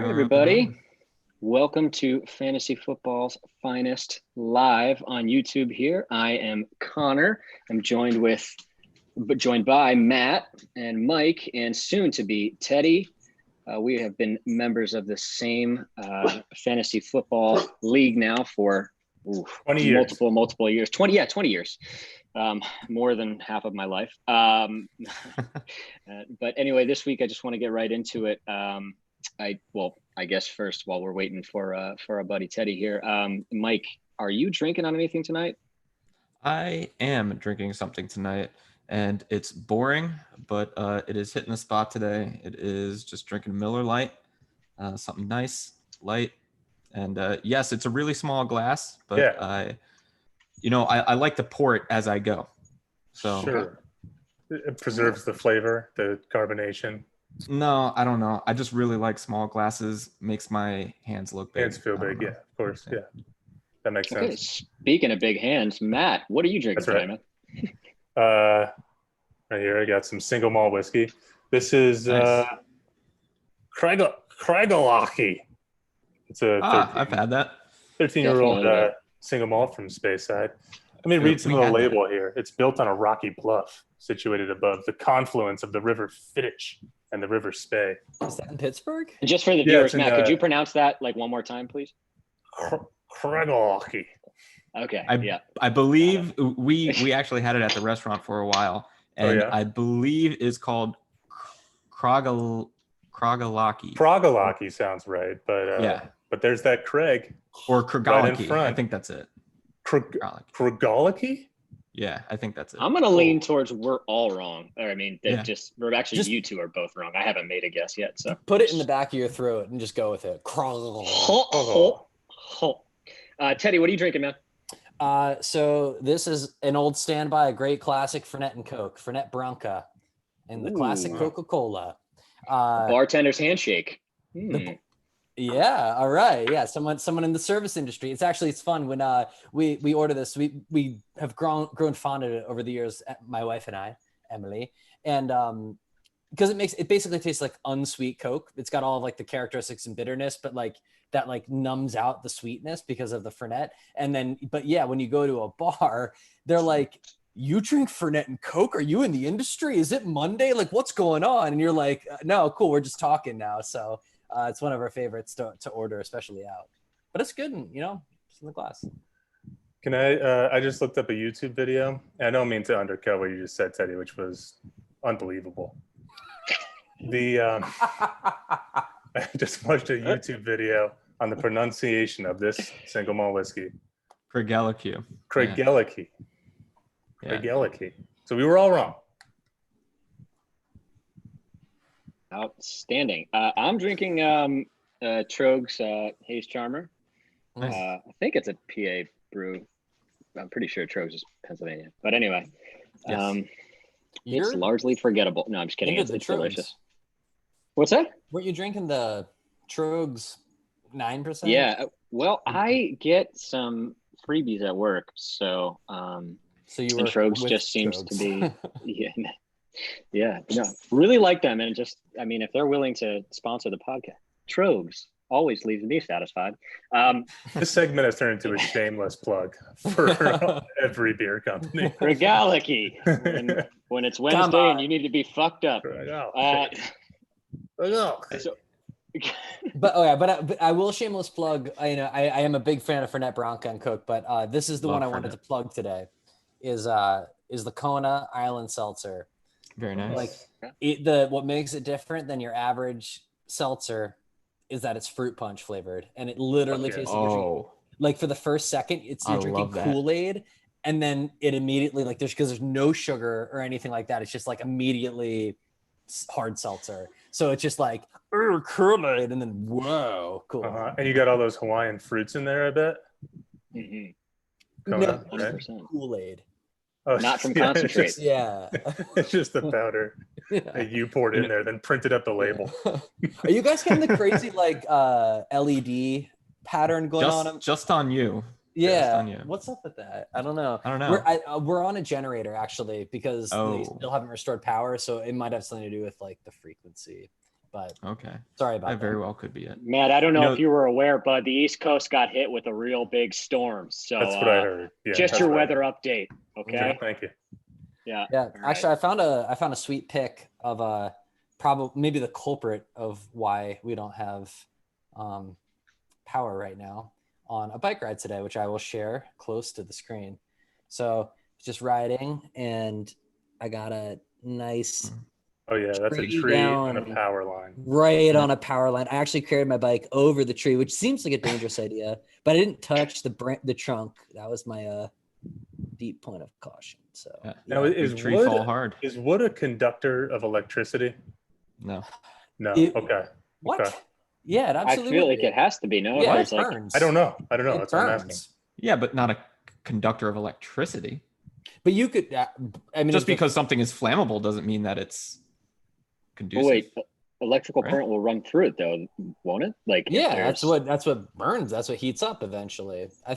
Everybody, welcome to Fantasy Football's Finest live on YouTube here. I am Connor. I'm joined by Matt and Mike and soon to be Teddy. We have been members of the same fantasy football league now for 20 years. multiple years. 20 years. More than half of my life. But anyway, this week I just want to get right into it. I guess first, while we're waiting for our buddy Teddy here, Mike, are you drinking on anything tonight? I am drinking something tonight, and it's boring, but it is hitting the spot today. It is just drinking Miller Lite, something nice, light, and yes, it's a really small glass, but yeah. I like to pour it as I go. So sure, it preserves the flavor, the carbonation. No, I don't know. I just really like small glasses. Makes my hands look big. Hands feel big, yeah, of course, yeah. That makes sense. Okay, speaking of big hands, Matt, what are you drinking today, man? Right here, I got some single malt whiskey. This is nice. Craiglochy. It's a I've had that. 13-year-old single malt from Speyside. Let me read some of the label here. It's built on a rocky bluff situated above the confluence of the River Fittich and the River Spey. Is that in Pittsburgh? Just for the viewers, Matt, could you pronounce that like one more time, please? Craiglochy. Okay. I believe we actually had it at the restaurant for a while, and I believe it's called Craiglochy. Craiglochy sounds right, but but there's that Craig or Craiglochy. Right, I think that's it. Craiglochy? Yeah, I think that's it. I'm gonna lean towards we're all wrong. Or I mean, we're actually you two are both wrong. I haven't made a guess yet, so put it in the back of your throat and just go with it. Teddy, what are you drinking, man? So this is an old standby, a great classic Fernet and Coke, Fernet Branca, and the classic Coca-Cola. Bartender's handshake. Yeah, all right. Yeah, someone in the service industry. It's fun when we order this. We have grown fond of it over the years, my wife and I, Emily, and because it basically tastes like unsweet Coke. It's got all of like the characteristics and bitterness, but like that like numbs out the sweetness because of the Fernet. And then, but yeah, when you go to a bar, they're like, "You drink Fernet and Coke? Are you in the industry? Is it Monday? Like, what's going on?" And you're like, "No, cool. We're just talking now." So. It's one of our favorites to order, especially out. But it's good, and just in the glass. Can I just looked up a YouTube video. I don't mean to undercut what you just said, Teddy, which was unbelievable. I just watched a YouTube video on the pronunciation of this single malt whiskey. Craiglochy. Craiglochy. So we were all wrong. Outstanding. I'm drinking Trogue's Haze Charmer. Nice. I think it's a PA brew. I'm pretty sure Trogue's is Pennsylvania. But anyway, it's largely forgettable. No, I'm just kidding. It's delicious. What's that? Weren't you drinking the Trogue's 9%? Yeah. Well, I get some freebies at work, so Trogue's just seems to be Yeah, no, really like them. And just, I mean, if they're willing to sponsor the podcast, Trogue's always leaves me satisfied. This segment has turned into a shameless plug for every beer company. Craiglochy. When it's Wednesday and you need to be fucked up. But I will shameless plug. I am a big fan of Fernet Branca and Coke, but this is the one I wanted to plug today. Is the Kona Island Seltzer. Very nice. Like what makes it different than your average seltzer is that it's fruit punch flavored, and it literally tastes like for the first second you're drinking Kool-Aid, and then it immediately there's no sugar or anything like that. It's just like immediately hard seltzer. So it's just like Kool-Aid, and then whoa, cool. And you got all those Hawaiian fruits in there, I bet. Mm-hmm. No, 100%. Kool-Aid. Oh, not from concentrate. It's just the powder that you poured in there, then printed up the label. Are you guys getting the crazy LED pattern going on? Just on you. Yeah. What's up with that? I don't know. We're on a generator actually because they still haven't restored power, so it might have something to do with like the frequency. But Okay. sorry about That very well could be it. Matt, I don't know You know- if you were aware, but the East Coast got hit with a real big storm. So That's what I heard. Yeah, just that's your what I weather heard. update. Okay, Okay. thank you. Yeah. Yeah. All right. Actually, I found a sweet pic of probably maybe the culprit of why we don't have power right now on a bike ride today, which I will share close to the screen. So just riding, and I got a nice Oh yeah, that's a tree tree on a down power line. right on a power line. I actually carried my bike over the tree, which seems like a dangerous idea, but I didn't touch the trunk. That was my deep point of caution. So Yeah. Now, yeah. is Big tree wood fall hard. is wood a conductor of electricity? No. No. It- Okay. What? Okay. Yeah, it I absolutely feel would like be. it has to be. No, Yeah, there's it like burns. I don't know. It That's what I'm asking. burns. Yeah, but not a conductor of electricity. But you could. I mean, Just if the- because something is flammable doesn't mean that it's conducive. oh, wait, electrical Right? current will run through it though, won't it? Like if Yeah, there's- that's what burns. That's what heats up eventually. I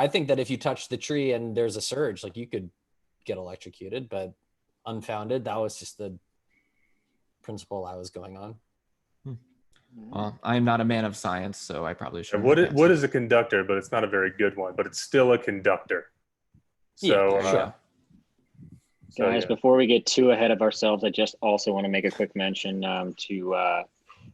think that if you touch the tree and there's a surge, like you could get electrocuted, but unfounded. That was just the principle I was going on. Well, I am not a man of science, so I probably should. Wood is a conductor, but it's not a very good one. But it's still a conductor. So, Yeah, sure. Guys, yeah. before we get too ahead of ourselves, I just also want to make a quick mention to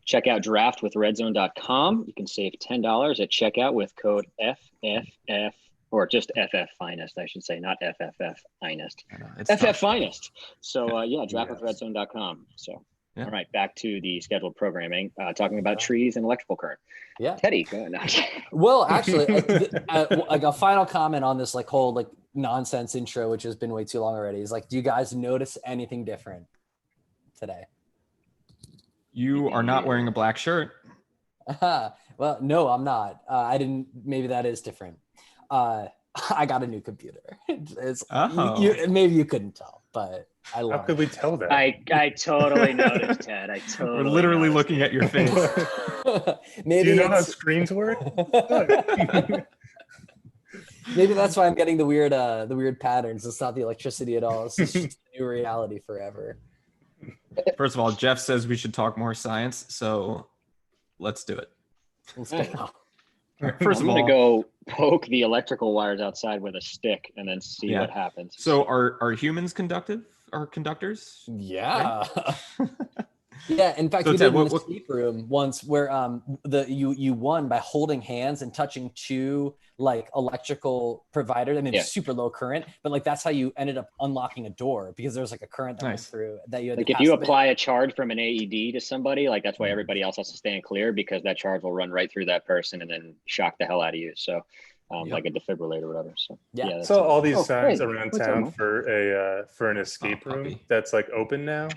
check out draftwithredzone.com. You can save $10 at checkout with code FFF, or just FF Finest, I should say, not FFF Finest. It's FF not- Finest. So, Yes. draftwithredzone.com. So, Yeah. all right, back to the scheduled programming, talking about trees and electrical current. Yeah. Teddy, go ahead. No. Well, actually, like a final comment on this whole nonsense intro, which has been way too long already, is do you guys notice anything different today? You are not wearing a black shirt. Well, no, I'm not. I didn't. Maybe that is different. I got a new computer. Maybe you couldn't tell, but I How love could it. we tell that? I totally noticed, Ted. I totally We're literally noticed. looking at your face. Maybe Do you know how it's- screens work? Maybe that's why I'm getting the weird patterns. It's not the electricity at all. It's just a new reality forever. First of all, Jeff says we should talk more science, so let's do it. Let's go. First I'm of gonna all, go poke the electrical wires outside with a stick and then see Yeah. what happens. so are humans conductive? Are conductors? Yeah. Yeah. In fact, So, we Ted, did in the what- sleep room once where you won by holding hands and touching two electrical providers. I mean, Yeah. super low current, but that's how you ended up unlocking a door because there was a current that went Nice. through that you had like to if you pass the- apply a charge from an AED to somebody, that's why everybody else has to stand clear, because that charge will run right through that person and then shock the hell out of you. So Yep. like a defibrillator or whatever. So Yeah. that's Saw all these Oh, signs great. around What's up, town Mo? for an escape Oh, room puppy. that's open now.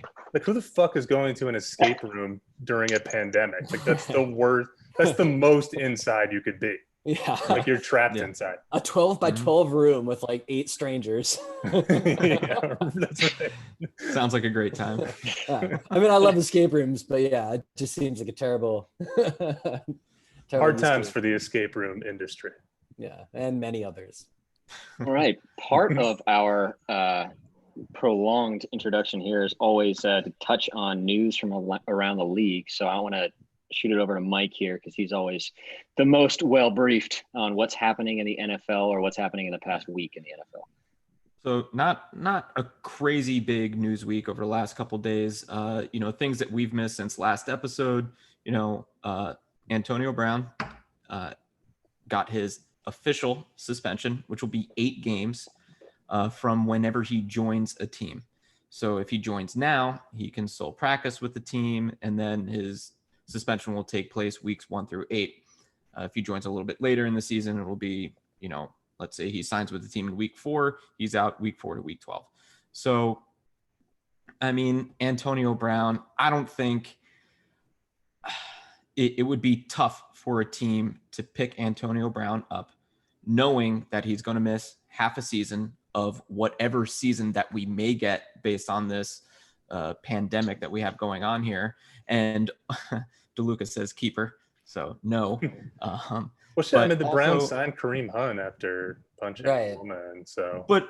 Who the fuck is going to an escape room during a pandemic? That's the worst. That's the most inside you could be. Yeah. You're trapped Yeah. inside. A 12 by Mhm. 12 room with 8 strangers. Yeah, that's right. Sounds like a great time. Yeah. I mean, I love escape rooms, but yeah, it just seems like a terrible, Hard times for the escape room industry. Yeah, and many others. all right. Part of our prolonged introduction here is always to touch on news from around the league. So I want to shoot it over to Mike here because he's always the most well briefed on what's happening in the NFL or what's happening in the past week in the NFL. So not a crazy big news week over the last couple of days. Things that we've missed since last episode. Antonio Brown got his official suspension, which will be 8 games from whenever he joins a team. So if he joins now, he can still practice with the team, and then his suspension will take place weeks 1 through 8. If he joins a little bit later in the season, it will be, let's say he signs with the team in week 4, he's out week 4 to week 12. So, I mean, Antonio Brown, I don't think it would be tough for a team to pick Antonio Brown up, knowing that he's going to miss half a season of whatever season that we may get based on this pandemic that we have going on here. And DeLuca says keeper. So no. Well, shit, I mean, the But Browns also- signed Kareem Hunt after punching Right. a woman. So, but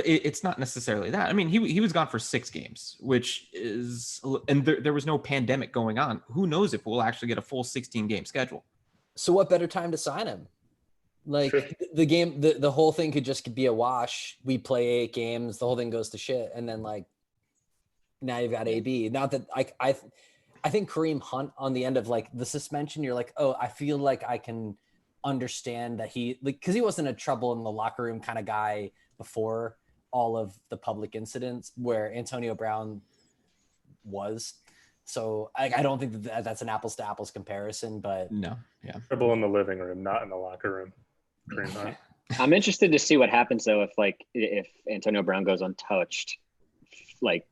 it's not necessarily that. I mean, he was gone for 6 games, which is, and there was no pandemic going on. Who knows if we'll actually get a full 16-game schedule? So what better time to sign him? Like Sure. the whole thing could just be a wash. We play 8 games, the whole thing goes to shit, and then like now you've got AB. Not that I think Kareem Hunt on the end of like the suspension, you're like, oh, I feel like I can understand that he, like, because he wasn't a trouble in the locker room kind of guy before all of the public incidents where Antonio Brown was. So I don't think that's an apples to apples comparison, but No, yeah. trouble in the living room, not in the locker room. Kareem Hunt. I'm interested to see what happens though if Antonio Brown goes untouched, like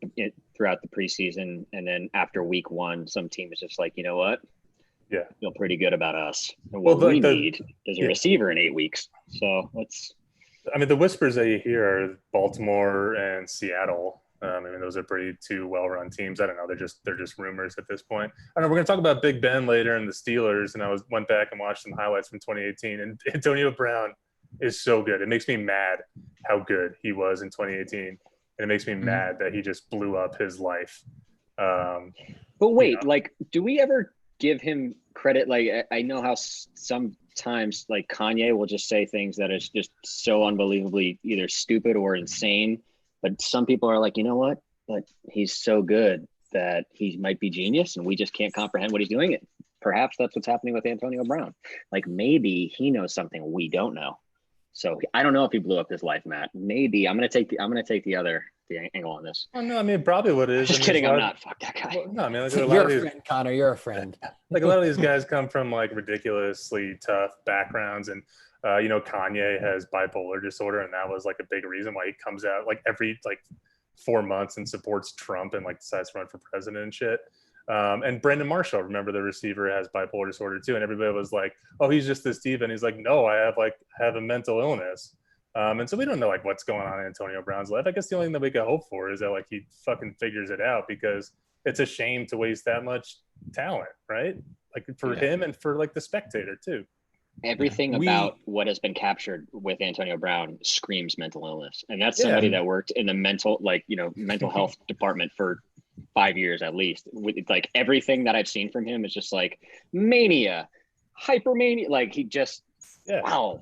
throughout the preseason, and then after week 1, some team is just like, you know what? Yeah, feel pretty good about us. And what we need is a receiver in 8 weeks. So the whispers that you hear are Baltimore and Seattle. Those are pretty 2 well-run teams. I don't know. They're just rumors at this point. I don't know. We're going to talk about Big Ben later and the Steelers. And I went back and watched some highlights from 2018. And Antonio Brown is so good. It makes me mad how good he was in 2018. And it makes me mad that he just blew up his life. But wait, like, do we ever give him credit? Like, I know how sometimes like Kanye will just say things that is just so unbelievably either stupid or insane. But some people are like, you know what? But he's so good that he might be genius and we just can't comprehend what he's doing. It. Perhaps that's what's happening with Antonio Brown. Like maybe he knows something we don't know. So I don't know if he blew up his life, Matt. Maybe I'm gonna take the angle on this. Oh, no, probably what it is. Just kidding, I'm not. Fuck that guy. Well, no, like you're a friend, Connor. You're a friend. Like a lot of these guys come from like ridiculously tough backgrounds, and Kanye has bipolar disorder, and that was like a big reason why he comes out like every 4 months and supports Trump and like decides to run for president and shit. And Brandon Marshall, remember the receiver, has bipolar disorder too, and everybody was like, "Oh, he's just this diva," and he's like, "No, I have a mental illness." And so we don't know like what's going on in Antonio Brown's life. I guess the only thing that we can hope for is that like he fucking figures it out, because it's a shame to waste that much talent, right? Like for him and for like the spectator too. Everything about what has been captured with Antonio Brown screams mental illness. And that's somebody that worked in the mental health department for 5 years at least. It's like everything that I've seen from him is just like mania, hypermania. Like he just, wow.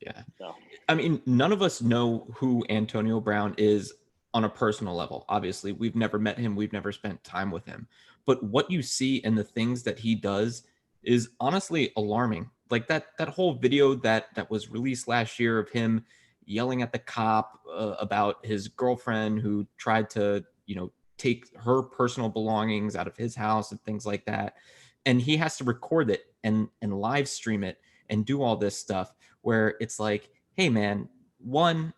Yeah. So. I mean, none of us know who Antonio Brown is on a personal level. Obviously, we've never met him. We've never spent time with him. But what you see and the things that he does is honestly alarming. Like that whole video that was released last year of him yelling at the cop about his girlfriend who tried to, take her personal belongings out of his house and things like that. And he has to record it and live stream it and do all this stuff where it's like, hey man, one,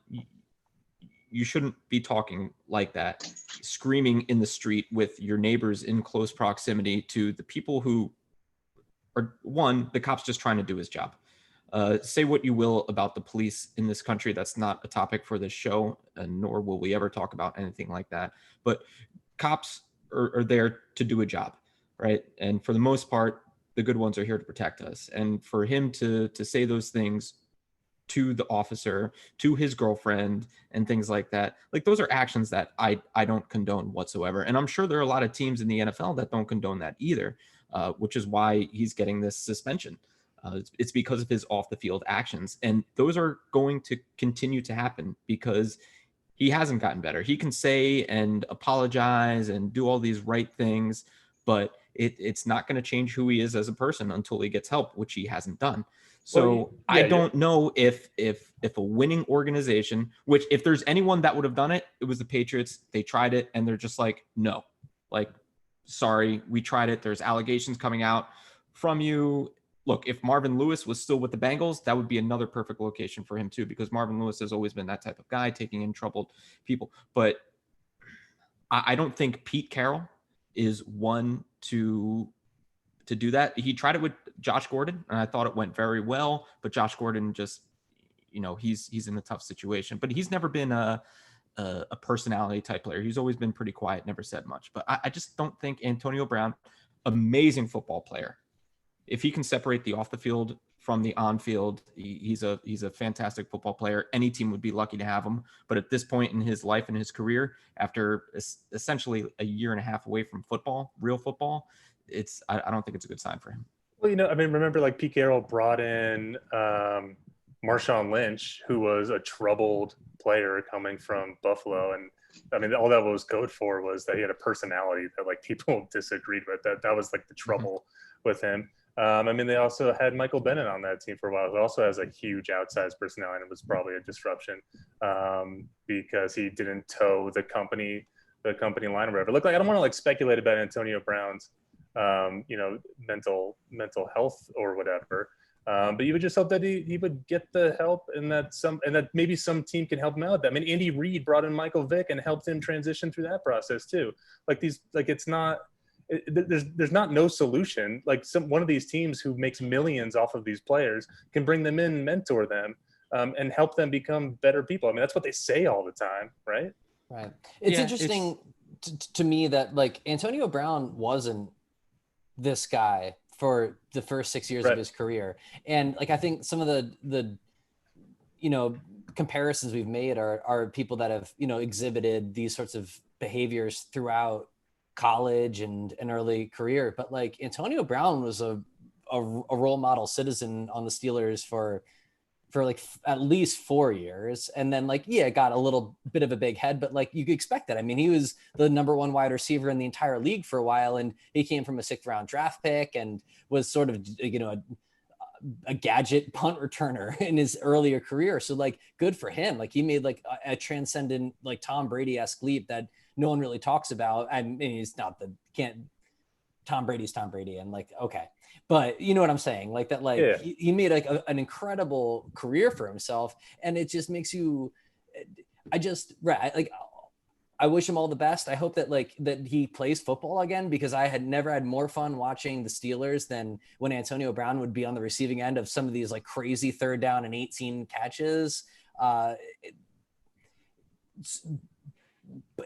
you shouldn't be talking like that, screaming in the street with your neighbors in close proximity to the people who are, one, the cop's just trying to do his job. Say what you will about the police in this country. That's not a topic for this show, and nor will we ever talk about anything like that. But cops are there to do a job, right? And for the most part, the good ones are here to protect us. And for him to say those things to the officer, to his girlfriend, and things like that, like those are actions that I don't condone whatsoever. And I'm sure there are a lot of teams in the NFL that don't condone that either, which is why he's getting this suspension. It's because of his off the field actions. And those are going to continue to happen because he hasn't gotten better. He can say and apologize and do all these right things, but it's not going to change who he is as a person until he gets help, which he hasn't done. So I don't know if a winning organization, which if there's anyone that would have done it, it was the Patriots. They tried it and they're just like, no, like, sorry, we tried it. There's allegations coming out from you. Look, if Marvin Lewis was still with the Bengals, that would be another perfect location for him too, because Marvin Lewis has always been that type of guy, taking in troubled people. But I don't think Pete Carroll is one to do that. He tried it with Josh Gordon, and I thought it went very well. But Josh Gordon just, he's in a tough situation. But he's never been a personality type player. He's always been pretty quiet, never said much. But I just don't think Antonio Brown, amazing football player, if he can separate the off the field from the on-field. He's a fantastic football player. Any team would be lucky to have him. But at this point in his life and his career, after essentially a year and a half away from football, real football, I don't think it's a good sign for him. Well, I mean, remember like Pete Carroll brought in Marshawn Lynch, who was a troubled player coming from Buffalo, and I mean, all that was code for was that he had a personality that like people disagreed with. That was like the trouble with him. I mean, they also had Michael Bennett on that team for a while, who also has a huge outsized personality, and it was probably a disruption because he didn't toe the company line or whatever. Look, like I don't want to like speculate about Antonio Brown's mental health or whatever. But you would just hope that he would get the help and that maybe some team can help him out with that. I mean, Andy Reid brought in Michael Vick and helped him transition through that process too. There's not no solution. Like one of these teams who makes millions off of these players can bring them in, mentor them, and help them become better people. I mean, that's what they say all the time, right? Right. It's interesting to me that like Antonio Brown wasn't this guy for the first 6 years of his career. And like, I think some of the comparisons we've made are people that have, exhibited these sorts of behaviors throughout college and an early career. But like Antonio Brown was a role model citizen on the Steelers for like at least 4 years. And then like, got a little bit of a big head, but like you could expect that. I mean, he was the number one wide receiver in the entire league for a while. And he came from a 6th round draft pick and was sort of, a gadget punt returner in his earlier career. So like good for him. Like he made like a transcendent, like Tom Brady-esque leap that no one really talks about. I mean, he's not Tom Brady's Tom Brady. And like, okay. But you know what I'm saying? Like that, like he made like an incredible career for himself. And it just makes you, I wish him all the best. I hope that he plays football again, because I had never had more fun watching the Steelers than when Antonio Brown would be on the receiving end of some of these like crazy 3rd down and 18 catches. But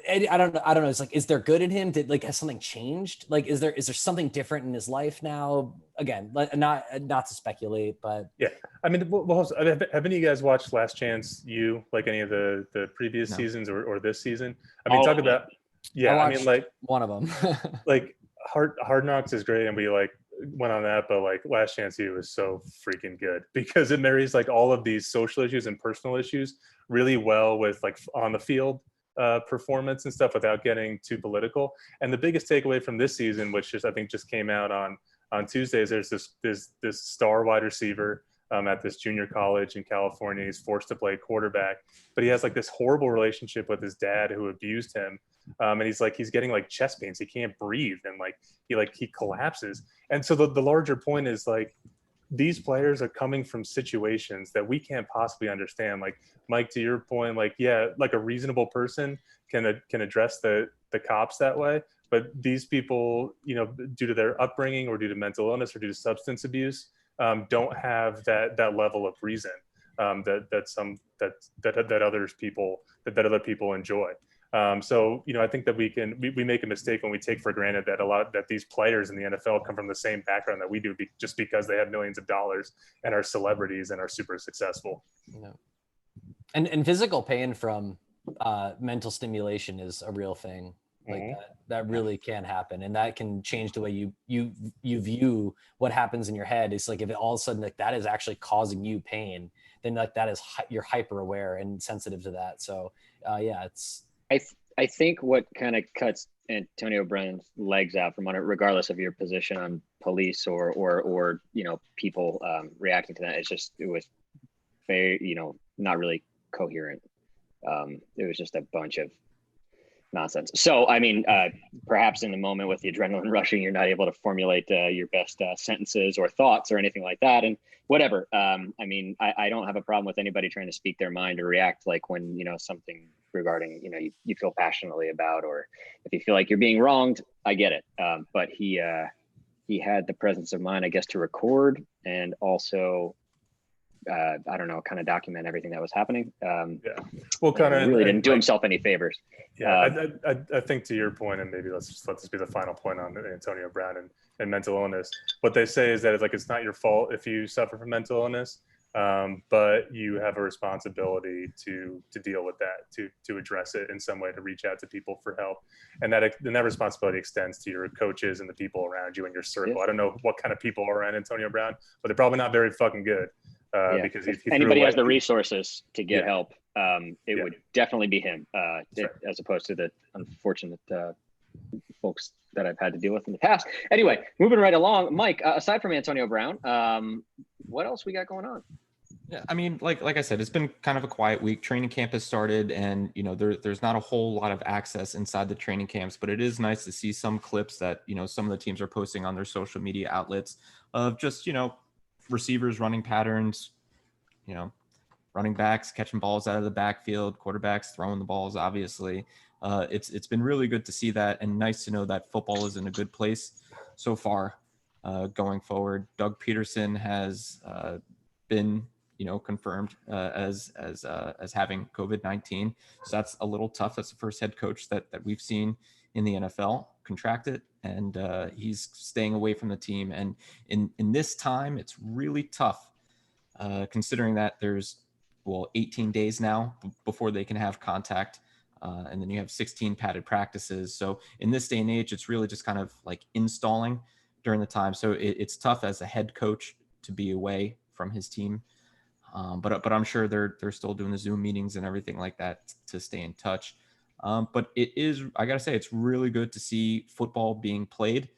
I don't know. It's like, is there good in him? Has something changed? Like, is there something different in his life now? Again, not to speculate, but yeah. I mean, have any of you guys watched Last Chance U, like any of the previous seasons or this season? I mean, I mean, like one of them. like Hard Knocks is great, and we like went on that, but like Last Chance U is so freaking good because it marries like all of these social issues and personal issues really well with like on the field performance and stuff without getting too political. And the biggest takeaway from this season, which I think just came out on Tuesdays, there's this star wide receiver at this junior college in California. He's forced to play quarterback, but he has like this horrible relationship with his dad who abused him. And he's getting like chest pains. He can't breathe. And he collapses. And so the larger point is like, these players are coming from situations that we can't possibly understand. Like Mike, to your point, like a reasonable person can address the cops that way, but these people, due to their upbringing or due to mental illness or due to substance abuse, don't have that level of reason that other people enjoy. So I think that we make a mistake when we take for granted that these players in the NFL come from the same background that we do just because they have millions of dollars and are celebrities and are super successful. Yeah. And physical pain from mental stimulation is a real thing. Like that really can happen, and that can change the way you view what happens in your head. It's like if it all of a sudden like that is actually causing you pain, then like that is you're hyper aware and sensitive to that. So it's. I think what kind of cuts Antonio Brown's legs out from under, regardless of your position on police or people reacting to that, it was very not really coherent. It was just a bunch of nonsense. So I mean, perhaps in the moment with the adrenaline rushing, you're not able to formulate your best sentences or thoughts or anything like that, and whatever. I mean, I don't have a problem with anybody trying to speak their mind or react like when something regarding you feel passionately about, or if you feel like you're being wronged. I get it, but he had the presence of mind, I guess, to record and also I don't know, kind of document everything that was happening. Well, kind of really didn't do himself any favors. Yeah, I think to your point, and maybe let's just let this be the final point on Antonio Brown and mental illness. What they say is that it's not your fault if you suffer from mental illness, but you have a responsibility to deal with that, to address it in some way, to reach out to people for help, and that responsibility extends to your coaches and the people around you in your circle. Yeah. I don't know what kind of people are around Antonio Brown, but they're probably not very fucking good. Because if anybody has the resources to get help, it would definitely be him, right. as opposed to the unfortunate folks that I've had to deal with in the past. Anyway, moving right along, Mike, aside from Antonio Brown, what else we got going on? Yeah, I mean, like I said, it's been kind of a quiet week. Training camp has started, and there's not a whole lot of access inside the training camps, but it is nice to see some clips that some of the teams are posting on their social media outlets of just receivers running patterns, running backs catching balls out of the backfield, quarterbacks throwing the balls. Obviously, it's been really good to see that, and nice to know that football is in a good place so far. Going forward, Doug Peterson has been confirmed as having COVID-19, so that's a little tough. That's the first head coach that we've seen in the NFL contract it, and he's staying away from the team. And in this time, it's really tough, considering that there's 18 days now before they can have contact, and then you have 16 padded practices. So in this day and age, it's really just kind of like installing during the time. So it's tough as a head coach to be away from his team. But I'm sure they're still doing the Zoom meetings and everything like that to stay in touch. But it is, I gotta say, it's really good to see football being played,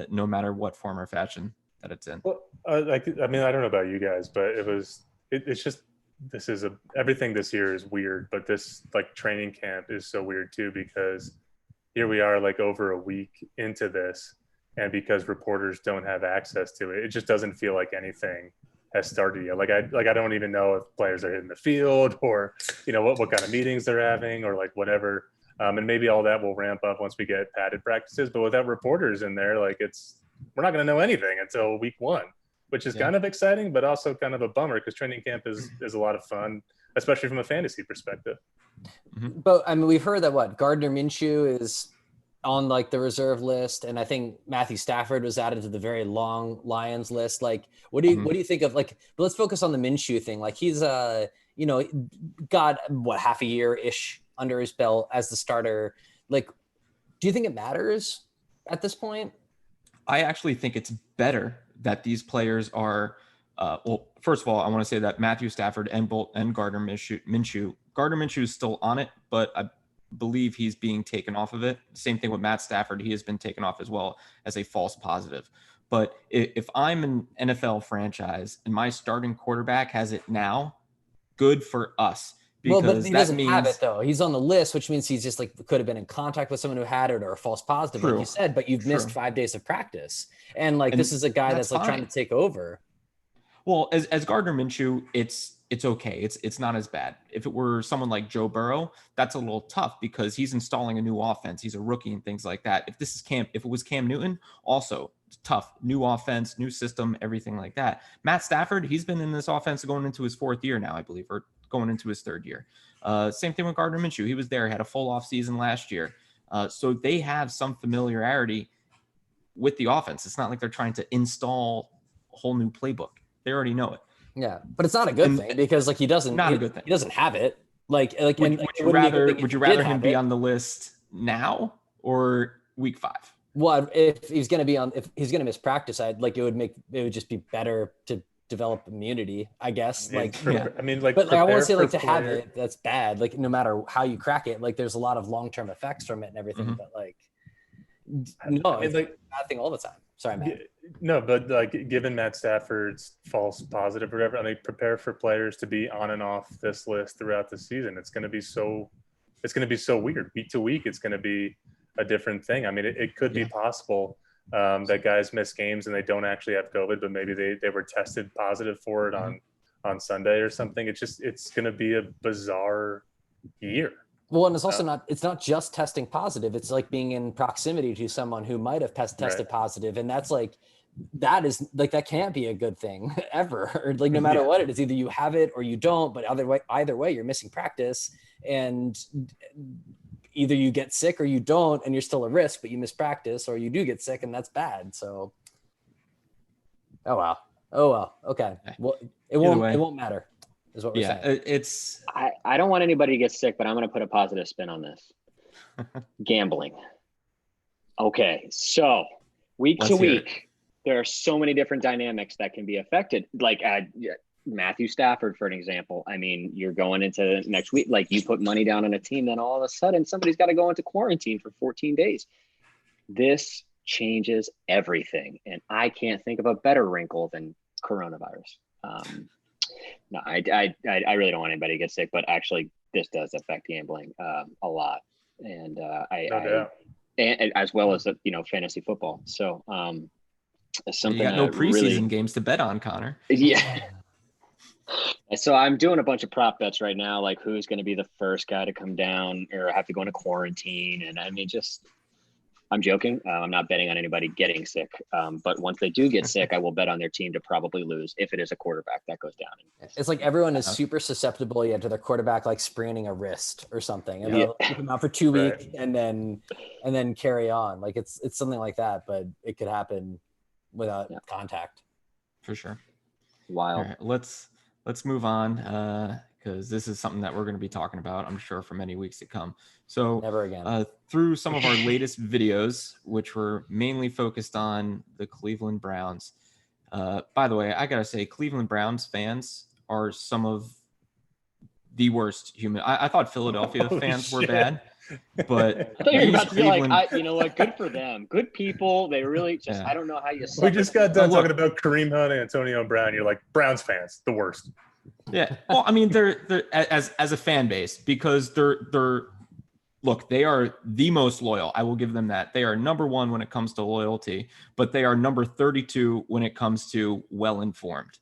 no matter what form or fashion that it's in. Well, I don't know about you guys, but it's just, everything this year is weird, but this training camp is so weird too, because here we are over a week into this, and because reporters don't have access to it, it just doesn't feel like anything has started yet. I don't even know if players are hitting the field, or what kind of meetings they're having, or whatever. And maybe all that will ramp up once we get padded practices. But without reporters in there, we're not going to know anything until week 1, which is kind of exciting, but also kind of a bummer, because training camp is a lot of fun, especially from a fantasy perspective. Mm-hmm. But I mean, we've heard that Gardner Minshew is on the reserve list, and I think Matthew Stafford was added to the very long Lions list. What do you think of but let's focus on the Minshew thing. He's got half a year ish under his belt as the starter. Do you think it matters at this point? I actually think it's better that these players are first of all, I want to say that Matthew Stafford and Gardner Minshew is still on it, but I believe he's being taken off of it. Same thing with Matt Stafford. He has been taken off as well as a false positive. But if I'm an NFL franchise and my starting quarterback has it now, good for us. Because but he doesn't have it though. He's on the list, which means he's just could have been in contact with someone who had it, or a false positive, like you said, but you've missed 5 days of practice. And this is a guy that's trying to take over. Well, as Gardner Minshew, it's okay. It's not as bad. If it were someone like Joe Burrow, that's a little tough because he's installing a new offense. He's a rookie and things like that. If it was Cam Newton, also tough. New offense, new system, everything like that. Matt Stafford, he's been in this offense going into his 4th year now, I believe, or going into his 3rd year. Same thing with Gardner Minshew. He was there, had a full off season last year. So they have some familiarity with the offense. It's not like they're trying to install a whole new playbook. They already know it. Yeah, but it's not a good thing because he doesn't. Not a good thing. He doesn't have it. Would you rather him be on the list now or week 5? Well, if he's going to miss practice, it would just be better to develop immunity, I guess. I won't say to have it, that's bad. No matter how you crack it, there's a lot of long-term effects from it and everything. Mm-hmm. But it's a bad thing all the time. Sorry, Matt. No, but given Matt Stafford's false positive or whatever, prepare for players to be on and off this list throughout the season. It's going to be so weird. Week to week, it's going to be a different thing. It could be possible that guys miss games and they don't actually have COVID, but maybe they were tested positive for it on Sunday or something. It's going to be a bizarre year. Well, and it's also it's not just testing positive. It's being in proximity to someone who might have tested positive. And that's that is like, that can't be a good thing ever. Or like, no matter what it is, either you have it or you don't, but either way, you're missing practice, and either you get sick or you don't, and you're still a risk, but you miss practice, or you do get sick and that's bad. So, oh well. Okay. Well, it won't matter is what we're saying. It's, I don't want anybody to get sick, but I'm going to put a positive spin on this. Gambling. Okay. So week to week, there are so many different dynamics that can be affected. Like Matthew Stafford, for an example. I mean, you're going into next week, like you put money down on a team, then all of a sudden somebody's got to go into quarantine for 14 days. This changes everything. And I can't think of a better wrinkle than coronavirus. No, I really don't want anybody to get sick, but actually this does affect gambling a lot. And and as well as, fantasy football. So something you got no preseason really, games to bet on, Connor. Yeah. So I'm doing a bunch of prop bets right now, like who's going to be the first guy to come down or have to go into quarantine. And I mean, I'm joking. I'm not betting on anybody getting sick. But once they do get sick, I will bet on their team to probably lose if it is a quarterback that goes down. It's like everyone is super susceptible to their quarterback like spraining a wrist or something, and they'll keep him out for 2 weeks and then carry on. Like it's something like that, but it could happen without contact. For sure. Wild. All right, let's move on because this is something that we're going to be talking about, I'm sure, for many weeks to come. So never again. Through some of our latest videos, which were mainly focused on the Cleveland Browns. By the way, I got to say, Cleveland Browns fans are some of the worst human. I thought Philadelphia fans were bad, but I thought you were about to be like, you know what? Good for them. Good people. They really just, I don't know how you We just got done talking about Kareem Hunt and Antonio Brown. You're like, Browns fans, the worst. Yeah. Well, I mean, they're as a fan base, because look, they are the most loyal. I will give them that. They are number one when it comes to loyalty, but they are number 32 when it comes to well-informed.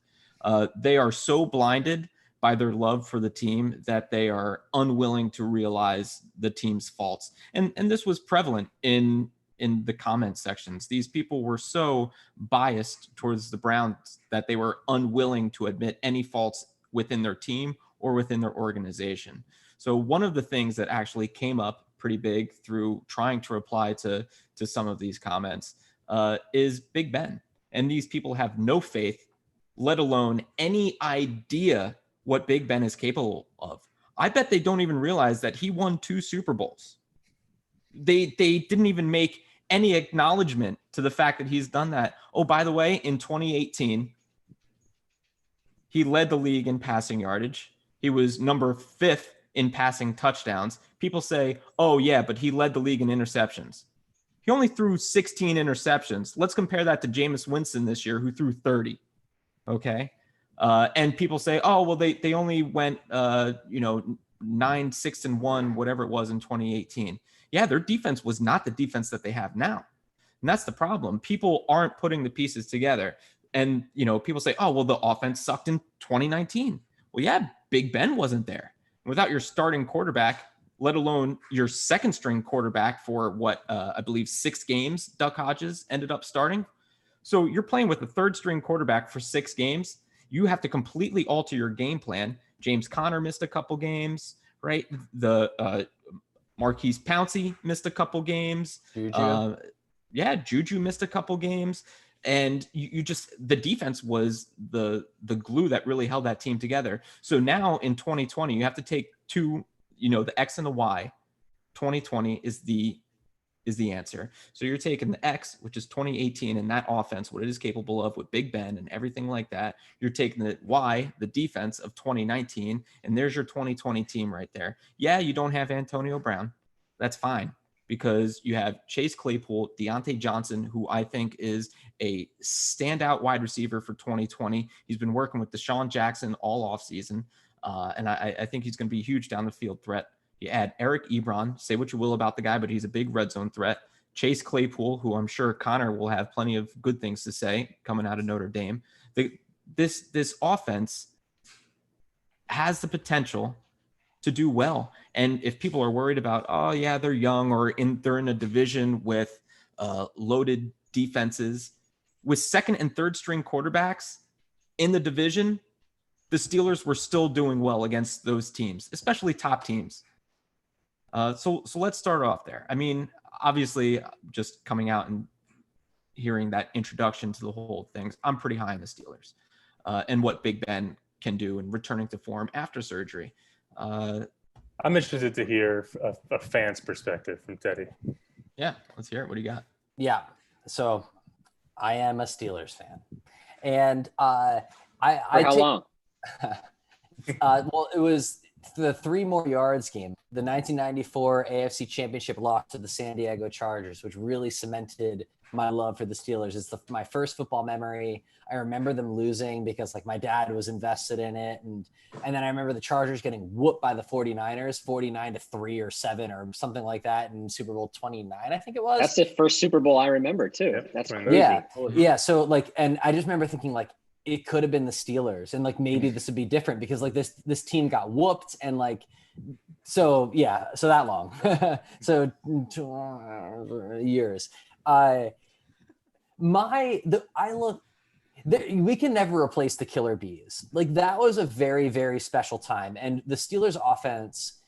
They are so blinded by their love for the team that they are unwilling to realize the team's faults. And this was prevalent in the comment sections. These people were so biased towards the Browns that they were unwilling to admit any faults within their team or within their organization. So one of the things that actually came up pretty big through trying to reply to some of these comments is Big Ben. And these people have no faith, let alone any idea what Big Ben is capable of. I bet they don't even realize that he won 2 Super Bowls. They didn't even make any acknowledgement to the fact that he's done that. Oh, by the way, in 2018, he led the league in passing yardage. He was number 5th in passing touchdowns. People say, oh yeah, but he led the league in interceptions. He only threw 16 interceptions. Let's compare that to Jameis Winston this year, who threw 30. Okay. And people say, oh, well, they only went, 9-6-1, whatever it was in 2018. Yeah, their defense was not the defense that they have now. And that's the problem. People aren't putting the pieces together. And, people say, oh, well, the offense sucked in 2019. Well, yeah, Big Ben wasn't there. Without your starting quarterback, let alone your second string quarterback for I believe 6 games, Duck Hodges ended up starting. So you're playing with a third string quarterback for 6 games. You have to completely alter your game plan. James Conner missed a couple games, right? The Marquise Pouncey missed a couple games. Juju missed a couple games. And you just, the defense was the glue that really held that team together. So now in 2020, you have to take the X and the Y. 2020 is the answer. So you're taking the X, which is 2018, and that offense, what it is capable of with Big Ben and everything like that. You're taking the Y, the defense of 2019, and there's your 2020 team right there. Yeah, you don't have Antonio Brown. That's fine, because you have Chase Claypool, Deontay Johnson, who I think is a standout wide receiver for 2020. He's been working with Deshaun Jackson all offseason, and I think he's going to be a huge down the field threat. You add Eric Ebron, say what you will about the guy, but he's a big red zone threat. Chase Claypool, who I'm sure Connor will have plenty of good things to say coming out of Notre Dame. This offense has the potential to do well. And if people are worried about, oh yeah, they're young or they're in a division with loaded defenses, with second and third string quarterbacks in the division, the Steelers were still doing well against those teams, especially top teams. So let's start off there. I mean, obviously, just coming out and hearing that introduction to the whole thing, I'm pretty high on the Steelers and what Big Ben can do and returning to form after surgery. I'm interested to hear a fan's perspective from Teddy. Yeah, let's hear it. What do you got? Yeah. So I am a Steelers fan. And how long? Well, it was the 3 more yards game, the 1994 AFC Championship loss to the San Diego Chargers, which really cemented my love for the Steelers. It's my first football memory. I remember them losing because like my dad was invested in it. And then I remember the Chargers getting whooped by the 49ers, 49-3 or 7 or something like that in Super Bowl 29, I think it was. That's the first Super Bowl I remember too. Yep. That's crazy. Yeah. Yeah. So like, and I just remember thinking like, it could have been the Steelers and like, maybe this would be different because like this team got whooped and like, so yeah, so that long. So years. We can never replace the Killer Bees. Like that was a very, very special time. And the Steelers offense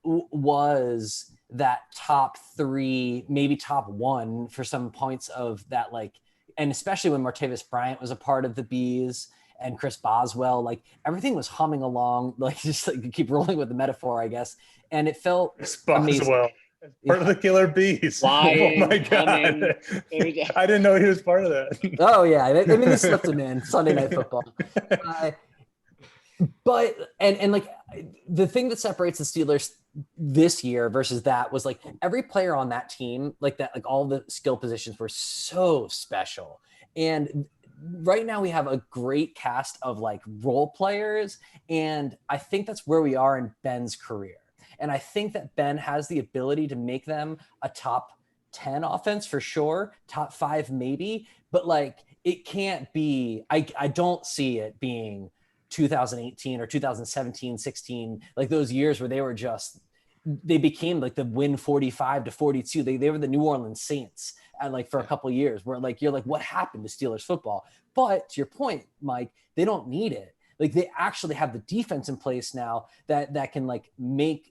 was that top 3, maybe top 1 for some points of that, like, and especially when Martavis Bryant was a part of the Bees and Chris Boswell, like everything was humming along, like just like keep rolling with the metaphor, I guess. And it felt amazing. Boswell. Part of the Killer Bees. Flying, Oh my God. I didn't know he was part of that. Oh yeah. I mean, they slipped him in Sunday Night Football. But like the thing that separates the Steelers this year versus that was like every player on that team, like that, like all the skill positions were so special. And right now we have a great cast of like role players. And I think that's where we are in Ben's career. And I think that Ben has the ability to make them a top 10 offense for sure, top 5 maybe, but like it can't be, I don't see it being 2018 or 2017, 16, like those years where they became like the win 45-42. They were the New Orleans Saints and like for a couple of years where like, you're like, what happened to Steelers football? But to your point, Mike, they don't need it. Like they actually have the defense in place now that can like make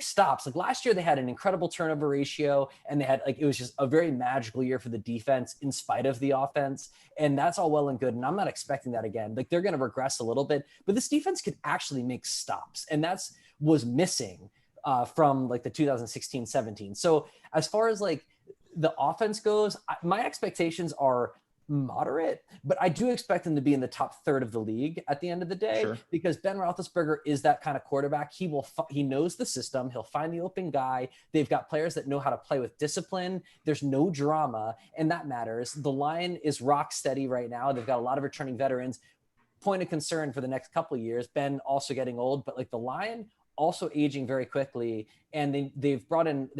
stops. Like last year they had an incredible turnover ratio and they had like, it was just a very magical year for the defense in spite of the offense. And that's all well and good. And I'm not expecting that again. Like they're going to regress a little bit, but this defense can actually make stops. And was missing from like the 2016-17. So as far as like the offense goes, my expectations are moderate, but I do expect him to be in the top third of the league at the end of the day, sure, because Ben Roethlisberger is that kind of quarterback. He knows the system. He'll find the open guy. They've got players that know how to play with discipline. There's no drama, and that matters. The line is rock steady right now. They've got a lot of returning veterans. Point of concern for the next couple of years. Ben also getting old, but like the line also aging very quickly. And they brought in